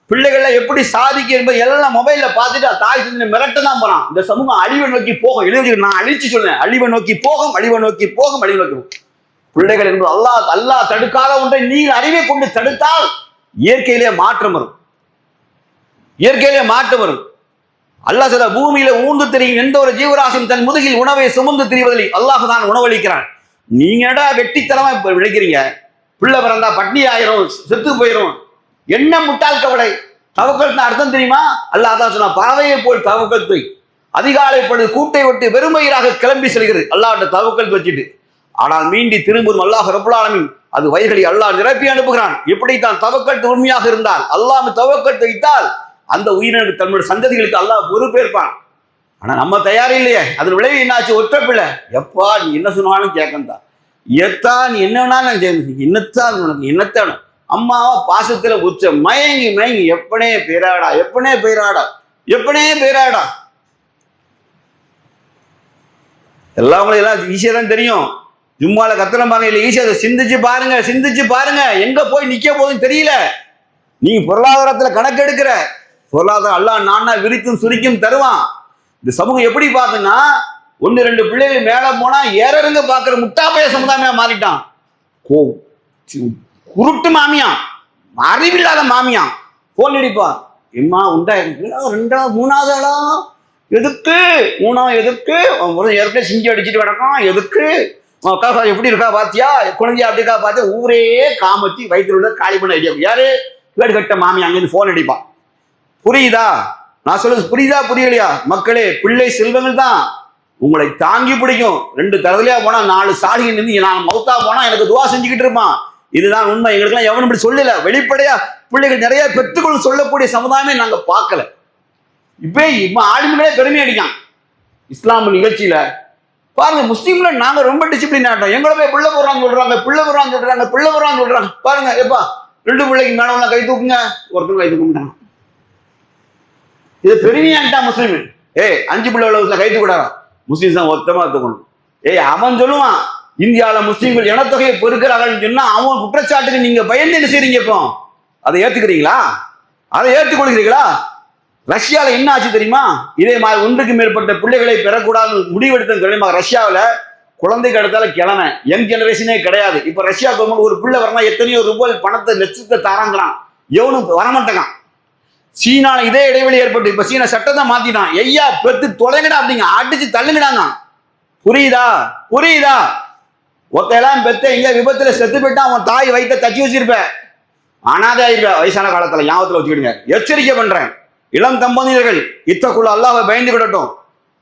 பிள்ளைகளை எப்படி சாதிக்க என்பது எல்லாம் மொபைல்ல பார்த்துட்டு தாய் தந்தை மிரட்ட தான் போறான். இந்த சமூகம் அழிவை நோக்கி போகும். எழுதி நான் அழிச்சு சொல்றேன், அழிவை நோக்கி போகும், அழிவை நோக்கி போகும், அழிவை நோக்கி போகும். பிள்ளைகள் என்பது அல்லாஹ் தடுக்காத ஒன்றை நீங்கள் அறிவை கொண்டு தடுத்தால் இயற்கையிலே மாற்றம் வரும். இயற்கையிலே மாற்றம் வரும். அல்லாஹ் சொல்ல, பூமியில ஊந்து தெரியும் எந்த ஒரு ஜீவராசியும் தன் முதுகில் உணவை சுமந்து திரிவதில்லை. அல்லாஹ் தான் உணவளிக்கிறான். நீங்கடா வெட்டித்தனமா விளைக்கிறீங்க. பிள்ளை பிறந்தா பட்னி ஆயிரும், செத்து போயிரும். என்ன முட்டாள் கவலை. தவக்கல் அர்த்தம் தெரியுமா? அல்லாஹ் தான் சொன்னா, பறவையை போல் தவக்கல் தூய் அதிகாலை பொழுது கூட்டை விட்டு வெறுமையிலாக கிளம்பி செல்கிறது. அல்லாஹ்ட்ட தவக்கல் வச்சுட்டு. ஆனால் மீண்டி திரும்பும் அல்லாஹ் ரப்புல் ஆலமீன் அது வயிறுகளை அல்லாஹ் நிரப்பி அனுப்புகிறான். எப்படித்தான் தவக்கல் உண்மையாக இருந்தால், அல்லாஹ் தவக்கல் வைத்தால் அந்த உயிரினு தன்னுடைய சந்ததிகளுக்கு அல்லாஹ் பொறுப்பேற்பான். ஆனா நம்ம தயார் இல்லையே. அதன் விளைவு என்னாச்சு? ஒற்ற பிள்ளை. எப்பா நீ என்ன சொன்னாலும் கேட்கண்டா, எத்தா நீ என்ன வேணாலும் என்னத்தான் உனக்கு என்னத்தானும். அம்மாவா பாசத்துல உச்ச மயங்கி மயங்கி எப்பனே பேராடா, எப்பனே பேராடா, எப்பனே பேராடா. எல்லாவங்களும் எல்லாம் ஈஸியா தான் தெரியும். ஜும்மால கத்திரம் பாருங்க, இல்லை ஈஸியா சிந்திச்சு பாருங்க, சிந்திச்சு பாருங்க. எங்க போய் நிக்க போகுதுன்னு தெரியல. நீ பொருளாதாரத்துல கணக்கு எடுக்கிற பொருளாதாரம் அல்லாஹ் நானா விரித்தும் சுருக்கும் தருவான். இந்த சமூகம் எப்படி பார்த்துன்னா, ஒன்று ரெண்டு பிள்ளைகள் மேல போனா ஏறருங்க பாக்குற முட்டாப்பைய சமுதாயமா மாறிட்டான். குருட்டு மாமியா, அறிவில்லாத மாமியா. போன் அடிப்பா, எம்மா உண்டா ரெண்டாவது மூணாவது ஆளா எதுக்கு? மூணாவது எதுக்கு? ஏற்கனவே சிங்கி அடிச்சுட்டு கிடக்கும் எதுக்கு? எப்படி இருக்கா பாத்தியா? குழந்தையா அப்படி இருக்கா பார்த்து ஊரே காமத்தி வயிற்று உள்ள காலி பண்ண ஐடியா. யாரு? கேடு கட்ட மாமி அங்கிருந்து போன் அடிப்பான். புரியுதா? நான் சொல்றது புரியுதா புரியலையா? மக்களே, பிள்ளை செல்வங்கள் தான் உங்களை தாங்கி பிடிக்கும். ரெண்டு தரதுலையா போனா நாலு சாலிகள் நின்று நான் மௌத்தா போனா எனக்கு துவா செஞ்சுக்கிட்டு இருப்பான். இதுதான் உண்மை. எங்களுக்கெல்லாம் எவனும் இப்படி சொல்லல. வெளிப்படையா பிள்ளைகள் நிறைய பெற்றுக்கொள்ள சொல்லக்கூடிய சமுதாயமே நாங்க பார்க்கல. இப்ப ஆளுமைகளே பெருமை அடிக்கான். இஸ்லாம் நிகழ்ச்சியில பாருங்க, முஸ்லீம்ல நாங்க ரொம்ப டிசிப்ளின் ஆட்டோம். எங்களை போய் பிள்ளை போடுறான்னு சொல்றாங்க, பிள்ளை போடுறான்னு சொல்றாங்க, பிள்ளை போடுறான்னு சொல்றாங்க. பாருங்க, எப்பா ரெண்டு பிள்ளைக்கு மேடம் கை தூக்குங்க, ஒருத்தர் கை தூக்க மாட்டாங்க. இது பெருமையான்ட்டா முஸ்லீம். 5 பிள்ளை உள்ள கை தூக்கிடாரா? முஸ்லீம்ஸ் தான் ஒருத்தமா தூக்கணும். அவன் சொல்லுவான், இந்தியாவில முஸ்லீம்கள் இனத்தொகையை பெருக்கிறார்கள் சொன்னா அவன் குற்றச்சாட்டுக்கு நீங்க பயந்து என்ன செய்றீங்க? இப்போ அதை ஏத்துக்கிறீங்களா? அதை ஏற்றுக்கொள்கிறீங்களா? ரஷ்யாவில் என்ன ஆச்சு தெரியுமா? இதே மாதிரி 1க்கு மேற்பட்ட பிள்ளைகளை பெறக்கூடாது முடிவெடுத்த தெரியுமா? ரஷ்யாவில் குழந்தைக்கு அடுத்தால கிழமை யங் ஜெனரேஷனே கிடையாது. இப்ப ரஷ்யா கவர்மெண்ட் ஒரு பிள்ளை வரனா எத்தனையோ ரூபாய் பணத்தை லட்சத்தை தாராங்கிறான், எவனும் வரமாட்டேங்கான். சீனால இதே இடைவெளி ஏற்பட்டு இப்ப சீனா சட்டத்தை மாத்திட்டான். ஐயா பெத்து தொலைங்கடா அப்படிங்க, அடிச்சு தள்ளுங்கடாங்க. புரியுதா? புரியுதா? ஒத்தையெல்லாம் பெத்த எங்க விபத்துல செத்து போயிட்டா அவன் தாய் வயிற்ற தச்சு வச்சிருப்ப, அனாதை ஆயிருப்ப. வயசான காலத்துல ஞாபகத்துல வச்சுக்கிடுங்க. எச்சரிக்கை பண்றேன், இளம் தம்பதியர்கள் இத்தக்குள்ள அல்லாஹ்வை பயந்து விடட்டும்.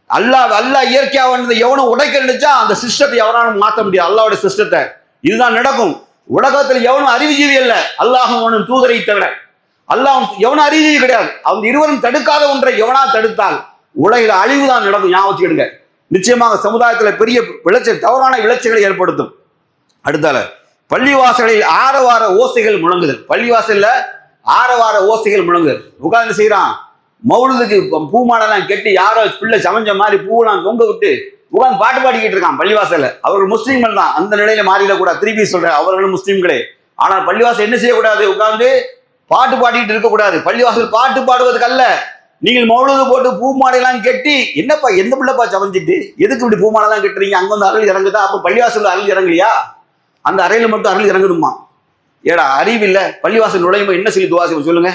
அல்லாஹ் இயற்கையா வந்து எவனும் உடைக்க நினைச்சா அந்த சிஸ்டத்தை எவனாலும் மாற்ற முடியாது. அல்லாஹ்வோட சிஸ்டத்தை. இதுதான் நடக்கும். உலகத்தில் எவனும் அறிவுஜீவி அல்ல, அல்லாஹ் அவனும் தூதரை தவிர. அல்லாஹ் எவனும் அறிவுஜீவி கிடையாது. அவங்க இருவரும் தடுக்காத ஒன்றை எவனா தடுத்தால் உலகில் அழிவுதான் நடக்கும். ஞாபகத்துக்கிடுங்க. நிச்சயமாக சமுதாயத்தில் பெரிய விளைச்சல், தவறான விளைச்சல்களை ஏற்படுத்தும். அடுத்தால பள்ளிவாசலில் ஆரவார ஓசைகள் முழங்குதல். பள்ளிவாசல்ல ஆரவார ஓசைகள் முழங்குதல். உட்கார்ந்து செய்யறான் மவுலுதுக்கு பூமாலாம் கெட்டி யாரோ பிள்ளை சமைஞ்ச மாதிரி பூவெல்லாம் தொங்க விட்டு உட்கார்ந்து பாட்டு பாடிக்கிட்டு இருக்கான் பள்ளிவாசல்ல. அவர்கள் முஸ்லீம்கள் தான். அந்த நிலையில மாறிடக்கூடாது. திருப்பி சொல்றேன், அவர்களும் முஸ்லீம்களே. ஆனால் பள்ளிவாசல் என்ன செய்யக்கூடாது? உட்கார்ந்து பாட்டு பாடிக்கிட்டு இருக்கக்கூடாது. பள்ளிவாசல் பாட்டு பாடுவதற்கு அல்ல, நீங்கள் மௌலுது போட்டு பூ மாலையெல்லாம் கட்டி, என்னப்பா எந்த பிள்ளைப்பா சமைஞ்சிட்டு எதுக்கு இப்படி பூ மாலைலாம் கட்டுறீங்க? அங்க வந்து அருள் இறங்குதா? அப்ப பள்ளிவாசல் அருள் இறங்கலையா? அந்த அறையில மட்டும் அருள் இறங்குதுமா? ஏடா அறிவு இல்ல. பள்ளிவாசல் நுழையுமா என்ன சொல்லி துவா செய்வோம் சொல்லுங்க?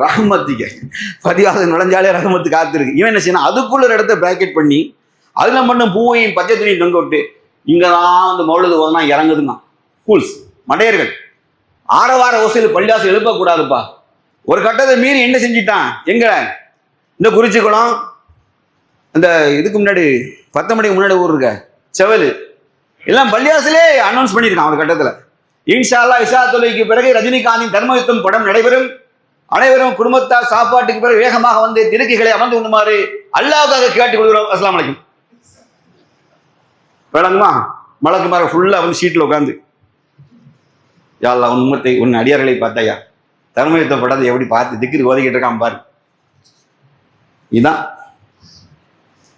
ரஹமத்திக்க. பள்ளிவாசல் நுழைஞ்சாலே ரஹமத்து காத்திருக்கு. இவன் என்ன செய்யணும்? அதுக்குள்ள ஒரு இடத்த பிராக்கெட் பண்ணி அதுல மட்டும் பூவையும் பச்சை துணியும் தொங்க விட்டு இங்கதான் வந்து மௌலுது ஓதுனா இறங்குதுன்னா கூல்ஸ் மடையர்கள். ஆரவார ஓசையில் பள்ளிவாசல் எழுப்பக்கூடாதுப்பா. ஒரு கட்டத்தை மீறி என்ன செஞ்சிட்டான்? எங்க இந்த குறிச்சிக்குளம் இந்த இதுக்கு முன்னாடி 10 மணிக்கு முன்னாடி ஊர் இருக்க செவலு எல்லாம் பள்ளிவாசலே அனௌன்ஸ் பண்ணியிருக்கான் ஒரு கட்டத்தில். இன்ஷா அல்லாஹ் இஷா தொழுகைக்கு பிறகு ரஜினிகாந்தின் தர்மயுத்தம் படம் நடைபெறும். அனைவரும் குடும்பத்தார் சாப்பாட்டுக்கு பிறகு வேகமாக வந்து திருக்கைகளை அமர்ந்து உண்ணுமாறு அல்லாஹ்வுக்காக கேட்டுக் கொள்கிறோம். அஸ்ஸலாமு அலைக்கும். விளங்குமா? மலக்குமார ஃபுல்லா வந்து சீட்டில் உட்காந்து, யா அல்லாஹ் உம்மத்தை உன் அடியார்களை பார்த்தாயா, தர்மயுத்த படத்தை எப்படி பார்த்து திக்கிரி ஒதுக்கிட்டு இருக்கான் பாரு. இதுதான்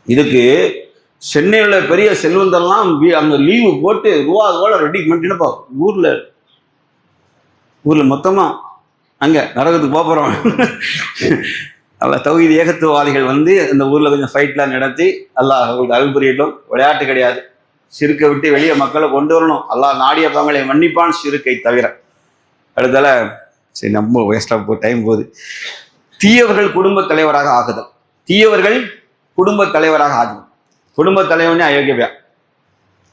இதுக்கு சென்னையில் பெரிய செல்வந்தெல்லாம் அங்கே லீவு போட்டு ரூபாவோட ரெடி பண்ணிட்டுப்பா ஊரில் மொத்தமாக அங்கே நரகத்துக்கு போகிறோம். அல்ல தௌஹீத் ஏகத்துவவாதிகள் வந்து அந்த ஊரில் கொஞ்சம் ஃபைட்லாம் நடத்தி அல்லாஹ் அவங்களுக்கு அருள் புரியட்டும். விளையாட்டு கிடையாது. சிறுக்கை விட்டு வெளியே மக்களை கொண்டு வரணும். அல்லாஹ் நாடிய பாங்களை மன்னிப்பான் சிறுக்கை தவிர. அடுத்தால சரி நம்ம வேஸ்டாக டைம் போகுது. தீயவர்கள் குடும்ப தலைவராக ஆகுதல். தீயவர்கள் குடும்ப தலைவராக ஆகுதல். குடும்ப தலைவனே அயோக்கியா.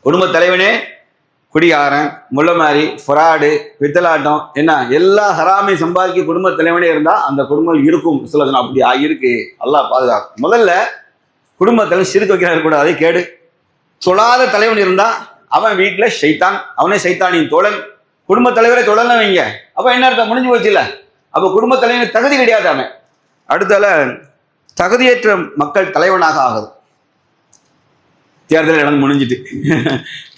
குடும்ப தலைவனே குடிகாரன், முள்ளமாரி, ஃப்ராடு, பித்தலாட்டம், என்ன எல்லா ஹராமையும் சம்பாதிக்க குடும்ப தலைவனே இருந்தா அந்த குடும்பம் இருக்கும். சொல்ல அப்படி இருக்கு. அல்லாஹ் பாதுகாக்கும். முதல்ல குடும்ப தலைவன் சிறுக்கு வைக்கிறார் இருக்கக்கூடாது, அதே கேடு. சொல்லாத தலைவன் இருந்தா அவன் வீட்டுல ஷைத்தான், அவனே சைத்தானின் தோழன். குடும்ப தலைவரை தொடர்ந்து வைங்க. அப்ப என்ன அர்த்தம்? முடிஞ்சு போச்சு இல்ல. அப்ப குடும்ப தலைவனுக்கு தகுதி கிடையாது அவன். அடுத்தால தகுதியற்ற மக்கள் தலைவனாக ஆகுது. தேர்தல் நடந்து முடிஞ்சிட்டு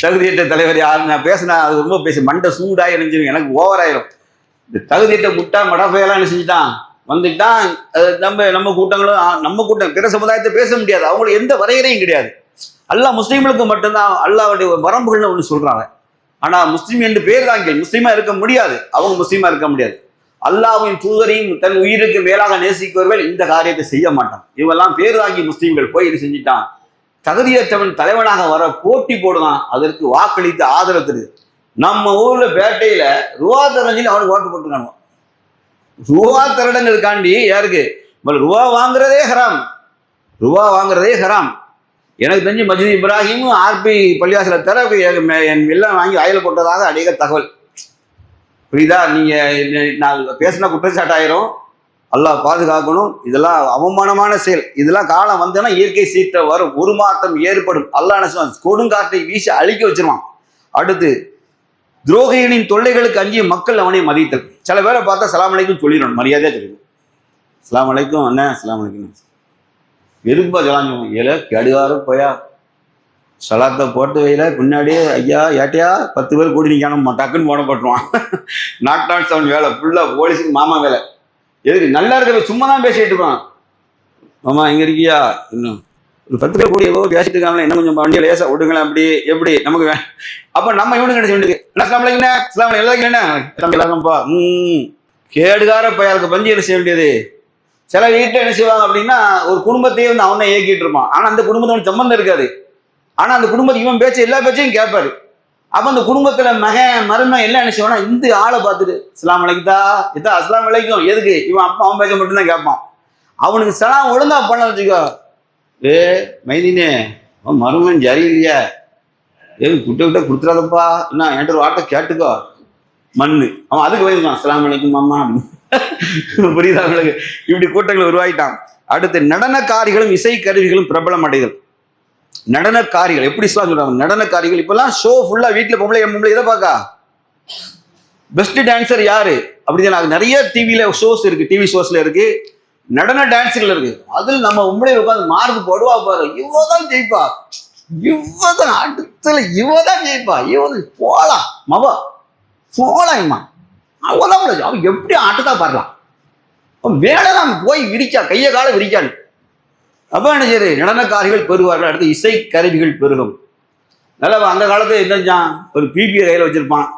தகுதியற்ற தலைவர் யாரு? நான் பேசினா அது ரொம்ப மண்டை சூடாக இணைஞ்சிடும், எனக்கு ஓவராயிரும். இந்த தகுதியற்ற முட்டா மடப்பையெல்லாம் என்ன செஞ்சுட்டான் வந்துட்டான். நம்ம கூட்டங்களும் நம்ம கூட்டம் பிற சமுதாயத்தை பேச முடியாது. அவங்களுக்கு எந்த வரையறையும் கிடையாது. அல்லாஹ் முஸ்லீம்களுக்கு மட்டும்தான் அல்லாஹ்வுடைய வரம்புகள்னு ஒன்று சொல்றாங்க. ஆனா முஸ்லீம் என்று பேர் தாங்கி முஸ்லீமா இருக்க முடியாது. அவங்க முஸ்லீமா இருக்க முடியாது. அல்லாஹ்வின் தூதரையும் தன் உயிருக்கு மேலாக நேசிப்பவர்கள் இந்த காரியத்தை செய்ய மாட்டான். இவெல்லாம் பேர் தாங்கி முஸ்லீம்கள் போய் இது செஞ்சுட்டான். தகுதியற்றவன் தலைவனாக வர போட்டி போடுவான். அதற்கு வாக்களித்து ஆதரவு தருது. நம்ம ஊர்ல பேட்டையில ரூபா தரஞ்சின்னு அவனுக்கு ஓட்டு போட்டுருக்காங்க. ரூபா தரடங்களுக்காண்டி யாருக்கு? ரூபா வாங்குறதே ஹராம். ரூபா வாங்குறதே ஹராம். எனக்கு தெரிஞ்சு மஜித் இப்ராஹிமும் ஆர்பி பள்ளிவாசல தர என் எல்லாம் வாங்கி வாயில போட்டதாக அநேக தகவல். புரியுதா? நீங்க நான் பேசினா குற்றச்சாட்டாயிரும். அல்லாஹ் பாதுகாக்கணும். இதெல்லாம் அவமானமான செயல். இதெல்லாம் காலம் வந்தேன்னா இயற்கை சீற்ற வரும், உருமாற்றம் ஏற்படும். அல்லாஹ் என்ன சொல்லுவான்? கொடுங்காற்றை வீசி அழிக்க வச்சிருவான். அடுத்து துரோகிகளின் தொல்லைகளுக்கு அஞ்சிய மக்கள் அவனை மதித்தல். சில பேரை பார்த்தா சலாம் அலைக்கும் சொல்லிடணும், மரியாதையா சொல்லிடணும். சலாம் அலைக்கும் அண்ணா, சலாம் அலைக்கும் வெறுப்பா சொல்லாங்க. ஏல கெடுகாரும் போயா சலாத்தை போட்டு வைல பின்னாடியே ஐயா ஏட்டையா 10 பேர் கூடி நிற்கானம்மா டக்குன்னு போன போட்டுருவான். நாட் நாட் செவன் வேலை ஃபுல்லா போலீஸுக்கு மாமா வேலை. எதுக்கு? நல்லா இருக்கிற சும்மா தான் பேசிட்டு இருப்பான். மாமா இங்க இருக்கியா? இன்னும் ஒரு 10 பேர் கூடி ஏதோ பேசிட்டு இருக்காங்களே, இன்னும் கொஞ்சம் வண்டியை லேசா விடுங்களேன். அப்படி எப்படி நமக்கு அப்ப நம்ம இவனுக்கு என்ன செய்ய எல்லாருப்பா கேடுகார பையனுக்கு பஞ்சு என்ன செய்ய வேண்டியது. சில வீட்டில் என்ன செய்வாங்க அப்படின்னா ஒரு குடும்பத்தையே வந்து அவனை இயக்கிட்டு இருப்பான். ஆனா அந்த குடும்பத்தோட சம்பந்தம் இருக்காது. ஆனா அந்த குடும்பத்துக்கு இவன் பேச்சு எல்லா பேச்சையும் கேட்பாரு. அப்ப அந்த குடும்பத்துல மகன் மருமன் எல்லாம் என்ன செய்வானா இந்த ஆளை பார்த்துட்டு அஸ்ஸலாமு அலைக்குதா இதா அஸ்ஸலாமு அலைக்கும் எதுக்கு? இவன் அப்பா அவன் பேச்ச மட்டும்தான் கேட்பான். அவனுக்கு சலாம் ஒழுங்கா பண்ண வச்சுக்கோ. மைதினே மருமன் ஜரி இல்லையா, ஏது குட்ட கொடுத்துடாதப்பா, என்ன என்கிட்ட ஒரு வார்த்தை கேட்டுக்கோ மண்ணு. அவன் அதுக்கு வயதுதான் அஸ்ஸலாமு அலைக்கும் மாமா அப்படின்னு. புரியுதா அவங்களுக்கு? இப்படி கூட்டங்கள் உருவாயிட்டான். அடுத்து நடனக்காரிகளும் இசை கருவிகளும் பிரபலம் அடைதல். நடனக்காரிகள் எப்படி சொல்றாங்க? நடனக்காரிகள் இப்பெல்லாம் ஷோ ஃபுல்லா வீட்டுல பொம்பளை இதை பார்க்கா. பெஸ்ட் டான்சர் யாரு அப்படிதான் நிறைய டிவில ஷோஸ் இருக்கு, டிவி ஷோஸ்ல இருக்கு, நடன டான்ஸுகள் இருக்கு. அதில் நம்ம பொம்பளை உட்காந்து மார்க் போடுவா பாரு, இவதான் ஜெயிப்பா, இவதான் அடுத்துல இவதான் ஜெயிப்பா, இவன் போலாம் மவா போலாம்மா அவதான் அவன் எப்படி ஆட்டத்தா பாரலாம். வேலை தான் போய் விரிச்சா கையை கால விரிக்காது. அப்ப என்ன செய்யுது? நடனக்காரிகள் பெறுவார்கள். அடுத்து இசை கருவிகள் பெருகும். நல்லா அந்த காலத்துல என்னஞ்சான் ஒரு பிபி கையில வச்சிருப்பான்,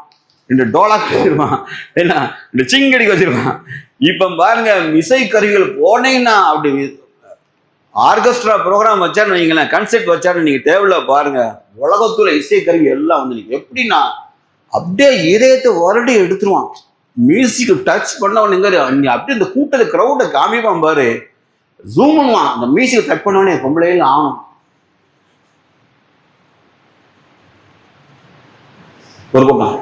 ரெண்டு டோலாக் வச்சிருப்பான், என்ன ரெண்டு சிங்கடிக்கு வச்சிருப்பான். இப்ப பாருங்க இசை கருவிகள் போனீங்கன்னா அப்படி ஆர்கெஸ்ட்ரா ப்ரோக்ராம் வச்சான்னு வைங்களேன், கன்சர்ட் வச்சான்னு நீங்க டேபிள்ல பாருங்க, உலகத்துல இசை கருவி எல்லாம் வந்து நீங்க எப்படின்னா அப்படியே இதயத்தை வருடி எடுத்துருவான். மியூசிக் டச் பண்ணவனுங்க அப்படியே இந்த கூட்டத்தை கிரௌட காமிப்பான் பாரு, ஜூம் பண்ணுவான். அந்த மியூசிக் டச் பண்ணவனே பொம்பளையில ஆகணும். ஒரு கூட்டம்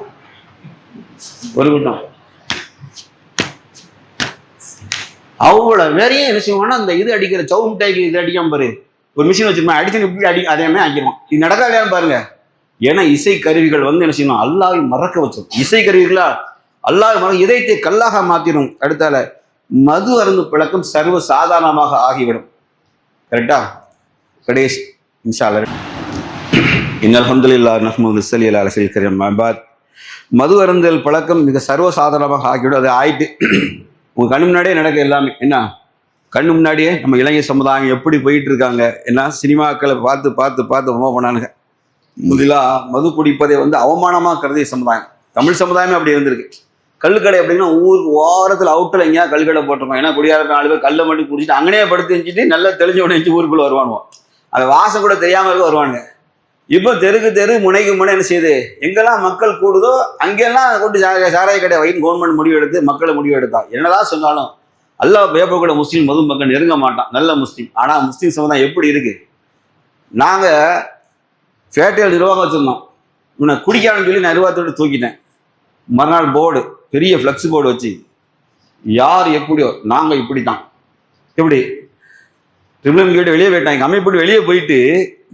அவ்வளவு வேறையும் என்ன செய்வான்னா அந்த இது அடிக்கிற சவுண்ட் டைக்கு இது அடிக்காம பாரு, ஒரு மிஷின் வச்சிருப்பேன் அடிச்சு இப்படி அதே மாதிரி ஆக்கிடுவான். இது நடக்காதையான்னு பாருங்க. ஏன்னா இசை கருவிகள் வந்து என்ன செய்யணும், அல்லாஹ்வை மறக்க வச்சோம். இசை கருவிகளா அல்லாஹ் இதயத்தை கல்லாக மாத்திடும். அடுத்தால மது அருந்து பழக்கம் சர்வ சாதாரணமாக ஆகிவிடும். கரெக்டா? கடைசி இன்ஷா அல்லாஹ் இன்னல் ஹம்துலில்லாஹ் நஹ்மதுஹு ஸல்லி அலா ரசூலில் கரீம் மபாத். மது அருந்தல் பழக்கம் மிக சர்வ சாதாரணமாக ஆகிவிடும். அது ஆயிட்டு உங்க கண்ணு முன்னாடியே நடக்க எல்லாமே. என்ன கண்ணு முன்னாடியே நம்ம இளைஞர் சமுதாயம் எப்படி போயிட்டு இருக்காங்க, என்ன சினிமாக்களை பார்த்து பார்த்து பார்த்து ரொம்ப பண்ணானுங்க. முதலா மது குடிப்பதை வந்து அவமானமாக கருதிய சமுதாயம், தமிழ் சமுதாயமே அப்படி இருந்திருக்கு. கல்லுக்கடை அப்படின்னா ஊருக்கு ஓரத்தில் அவுட்டில் எங்கேயா கல்லுக்கடை போட்டிருக்கோம். ஏன்னா குடியார 4 பேர் கல்லை மட்டும் குடிச்சிட்டு அங்கேயே படுத்து வச்சுட்டு நல்லா தெளிஞ்சவனை வச்சு ஊருக்குள்ள வருவானுவோம். அந்த வாசம் கூட தெரியாம இருக்க வருவானுங்க. இப்போ தெருக்கு தெரு முனைக்கு முனை என்ன செய்யுது, எங்கெல்லாம் மக்கள் கூடுதோ அங்கெல்லாம் கொண்டு சாராய கடை வைன்னு கவர்மெண்ட் முடிவு எடுத்து மக்களை முடிவு எடுத்தா. என்னதான் சொன்னாலும் அல்லாஹ் பயப்படக்கூட முஸ்லீம் மது மக்கள் நெருங்க மாட்டான், நல்ல முஸ்லீம். ஆனா முஸ்லீம் சமுதாயம் எப்படி இருக்கு, நாங்க ஃபேட்டையில் நிர்வாகம் வச்சிருந்தோம். இவனை குடிக்கான்னு சொல்லி நான் நிர்வாகத்தோடு தூக்கிட்டேன். மறுநாள் போர்டு, பெரிய ஃப்ளெக்ஸ் போர்டு வச்சு, யார் எப்படியோ நாங்கள் இப்படி தான், எப்படி ட்ரிபிள் கேட்டு வெளியே போயிட்டாங்க. எங்கள் அமைப்பு வெளியே போயிட்டு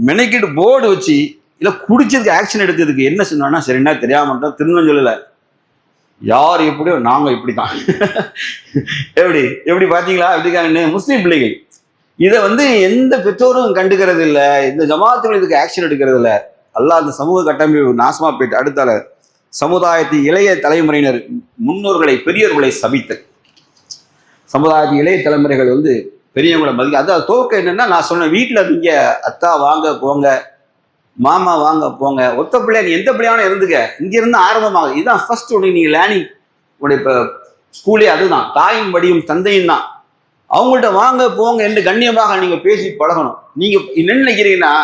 மெனக்கிட்டு போர்டு வச்சு இல்லை குடிச்சதுக்கு ஆக்ஷன் எடுத்ததுக்கு என்ன சொன்னா, சரின்னா தெரியாமட்டோம், திருநம் சொல்லலை, யார் எப்படியோ நாங்கள் இப்படி தான். எப்படி எப்படி பார்த்தீங்களா? எப்படிக்காங்க முஸ்லீம் பிள்ளைகள் இதை வந்து எந்த பெற்றோரும் கண்டுக்கிறது இல்லை, இந்த ஜமாத்துகள் இதுக்கு ஆக்ஷன் எடுக்கிறது இல்லை. அல்லாஹ் அந்த சமூக கட்டமைப்பு நாசமா போயிட்டு அடுத்தால சமுதாயத்தின் இளைய தலைமுறையினர் முன்னோர்களை பெரியவர்களை சபித்தல். சமுதாயத்தின் இளைய தலைமுறைகள் வந்து பெரியவங்களை மதிக்க, அது தோக்க என்னன்னா நான் சொன்னேன், வீட்டில் நீங்க அத்தா வாங்க போங்க, மாமா வாங்க போங்க, ஒத்த பிள்ளையா நீ எந்த பிள்ளையான இருந்துக்க, இங்க இருந்து ஆரம்பமாக இதுதான் ஃபர்ஸ்ட் ஒன்று. நீங்க லேர்னிங் உடைய இப்போ ஸ்கூலே அதுதான், தாயும் படியும் தந்தையும் தான். அவங்கள்ட்ட வாங்க போங்க என்று கண்ணியமாக நீங்க பேசி பழகணும். நீங்க என்ன நினைக்கிறீங்கன்னா,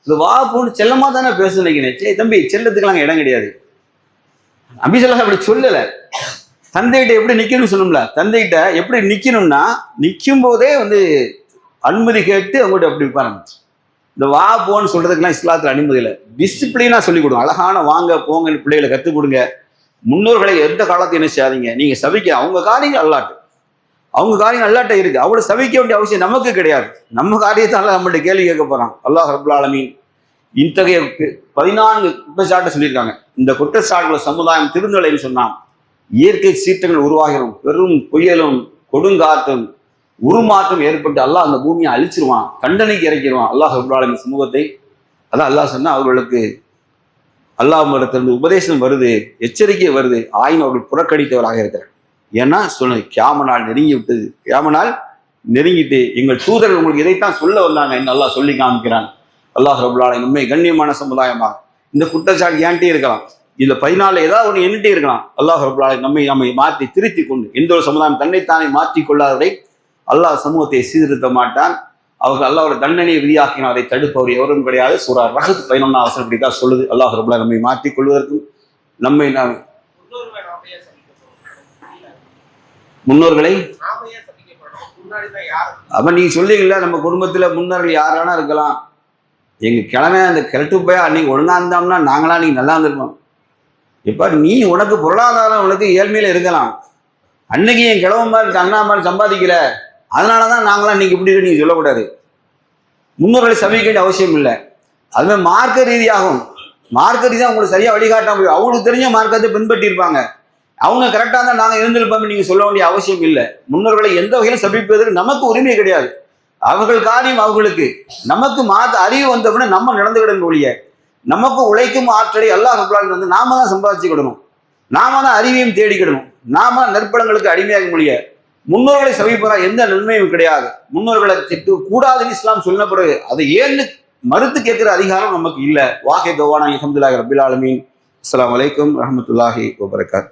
இந்த வா போன்னு செல்லமா தானே பேச நினைக்கிறேன். சரி தம்பி, செல்லத்துக்கெல்லாம் இடம் கிடையாது. அபிசல்லா அப்படி சொல்லலை. தந்தைகிட்ட எப்படி நிக்கணும்னு சொன்னோம்ல, தந்தைகிட்ட எப்படி நிக்கணும்னா நிற்கும் போதே வந்து அனுமதி கேட்டு அவங்கள்ட்ட அப்படி உட்காரணும். இந்த வா போன்னு சொல்றதுக்கெல்லாம் இஸ்லாத்துல அனுமதி இல்லை. டிசிப்ளினா சொல்லிக் கொடுங்க, அழகான வாங்க போங்கன்னு பிள்ளைகளை கற்றுக் கொடுங்க. முன்னோர்களை எந்த காலத்தையும் என்ன செய்யாதீங்க, நீங்க சபிக்க, அவங்க காரியங்கள் அல்லாட்டு, அவங்க காரியம் அல்லாட்ட இருக்கு, அவளை சபிக்க வேண்டிய அவசியம் நமக்கு கிடையாது. நம்ம காரியத்தால நம்மள்ட்ட கேள்வி கேட்க போறான். அல்லாஹ் ரப்புல் ஆலமீன் இத்தகைய 14 குற்றச்சாட்டை சொல்லியிருக்காங்க. இந்த குற்றச்சாட்டுகளை சமுதாயம் திருந்தலைன்னு சொன்னான், இயற்கை சீற்றங்கள் உருவாகிடும், பெரும் புயலும் கொடுங்காற்றும் உருமாற்றம் ஏற்பட்டு அல்லாஹ் அந்த பூமியை அழிச்சிருவான், கண்டனைக்கு இறக்கிடுவான் அல்லாஹ் ரப்புல் ஆலமீன் சமூகத்தை. அதான் அல்லாஹ் சொன்னா அவர்களுக்கு அல்லாஹ்விடத்திலிருந்து உபதேசம் வருது, எச்சரிக்கை வருது, ஆயினும் அவர்கள் புறக்கணித்தவராக இருக்கிறார். ஏன்னா சொன்ன கியாமனால் நெருங்கி விட்டது, கியாமனால் நெருங்கிட்டு எங்கள் தூதர்கள் உங்களுக்கு இதைத்தான் சொல்ல வந்தாங்க என்று அல்லாஹ் சொல்லி காமிக்கிறான். அல்லாஹ் ரப்புல் ஆலமீன் உண்மை கண்ணியமான சமுதாயமாக இந்த குற்றச்சாட்டு ஏன்ட்டே இருக்கலாம், இதுல 14 ஏதாவது ஒன்று எண்ணிட்டே இருக்கலாம். அல்லாஹ் ரப்புல் ஆலமீன் நம்மை மாற்றி திருத்தி கொண்டு, எந்த ஒரு சமுதாயம் தன்னைத்தானே மாற்றி கொள்ளாதவரை அல்லாஹ் சமூகத்தை சீர்திருத்த மாட்டான். அவர்கள் அல்லாஹ்வோட தண்டனையை விதியாக்கினால் அதை தடுப்பவர் எவரும் கிடையாது. சூரா ரஹத் 11ஆம் வசனம் இப்படிதான் சொல்லுது. அல்லாஹ் ரப்புல் ஆலமீன் நம்மை மாற்றிக் கொள்வதற்கும் நம்மை முன்னோர்களை அப்ப நீங்க சொல்லிங்களா, நம்ம குடும்பத்துல முன்னோர்கள் யாரானா இருக்கலாம், எங்க கிழமை அந்த கிழட்டு போய் அன்னைக்கு ஒழுங்கா இருந்தோம்னா நாங்களா நீங்க நல்லா இருந்திருப்போம். இப்ப நீ உனக்கு பொருளாதாரம் உனக்கு ஏழ்மையில இருக்கலாம், அன்னைக்கு என் கிழமை மாதிரி அண்ணா மாதிரி சம்பாதிக்கல, அதனாலதான் நாங்களாம் இன்னைக்கு இப்படி நீங்க சொல்லக்கூடாது. முன்னோர்களை சபிக்க வேண்டிய அவசியம் இல்லை. அதுமாதிரி மார்க்க ரீதியாகும், மார்க்க ரீதியாக உங்களுக்கு சரியா வழிகாட்டாம போய் அவங்களுக்கு தெரிஞ்ச மார்க்கத்தை பின்பற்றி இருப்பாங்க, அவங்க கரெக்டாக தான் நாங்கள் இருந்திருப்போம் நீங்க சொல்ல வேண்டிய அவசியம் இல்லை. முன்னோர்களை எந்த வகையிலும் சபிப்பதற்கு நமக்கு உரிமை கிடையாது. அவர்கள் காரியம் அவர்களுக்கு, நமக்கு அறிவு வந்தவுடனே நம்ம நடந்துக்கிடணும் ஒழிய, நமக்கு உழைக்கும் ஆற்றலை அல்லாஹ் ரப்புல் ஆலமீன் வந்து நாம தான் சம்பாதிச்சுக்கிடணும், நாம தான் அறிவையும் தேடிக்கிடணும், நாம தான் நற்படங்களுக்கு அடிமையாக முடிய முன்னோர்களை சபிப்பதா எந்த நன்மையும் கிடையாது. முன்னோர்களை திட்டு கூடாதுன்னு இஸ்லாம் சொல்லப்படுது, அதை ஏன்னு மறுத்து கேட்கிற அதிகாரம் நமக்கு இல்லை. வாஹித் தவானா அல்ஹம்துலில்லாஹி ரப்பில் ஆலமீன். அஸ்ஸலாமு அலைக்கும் ரஹ்மத்துல்லாஹி வபரகாத்துஹு.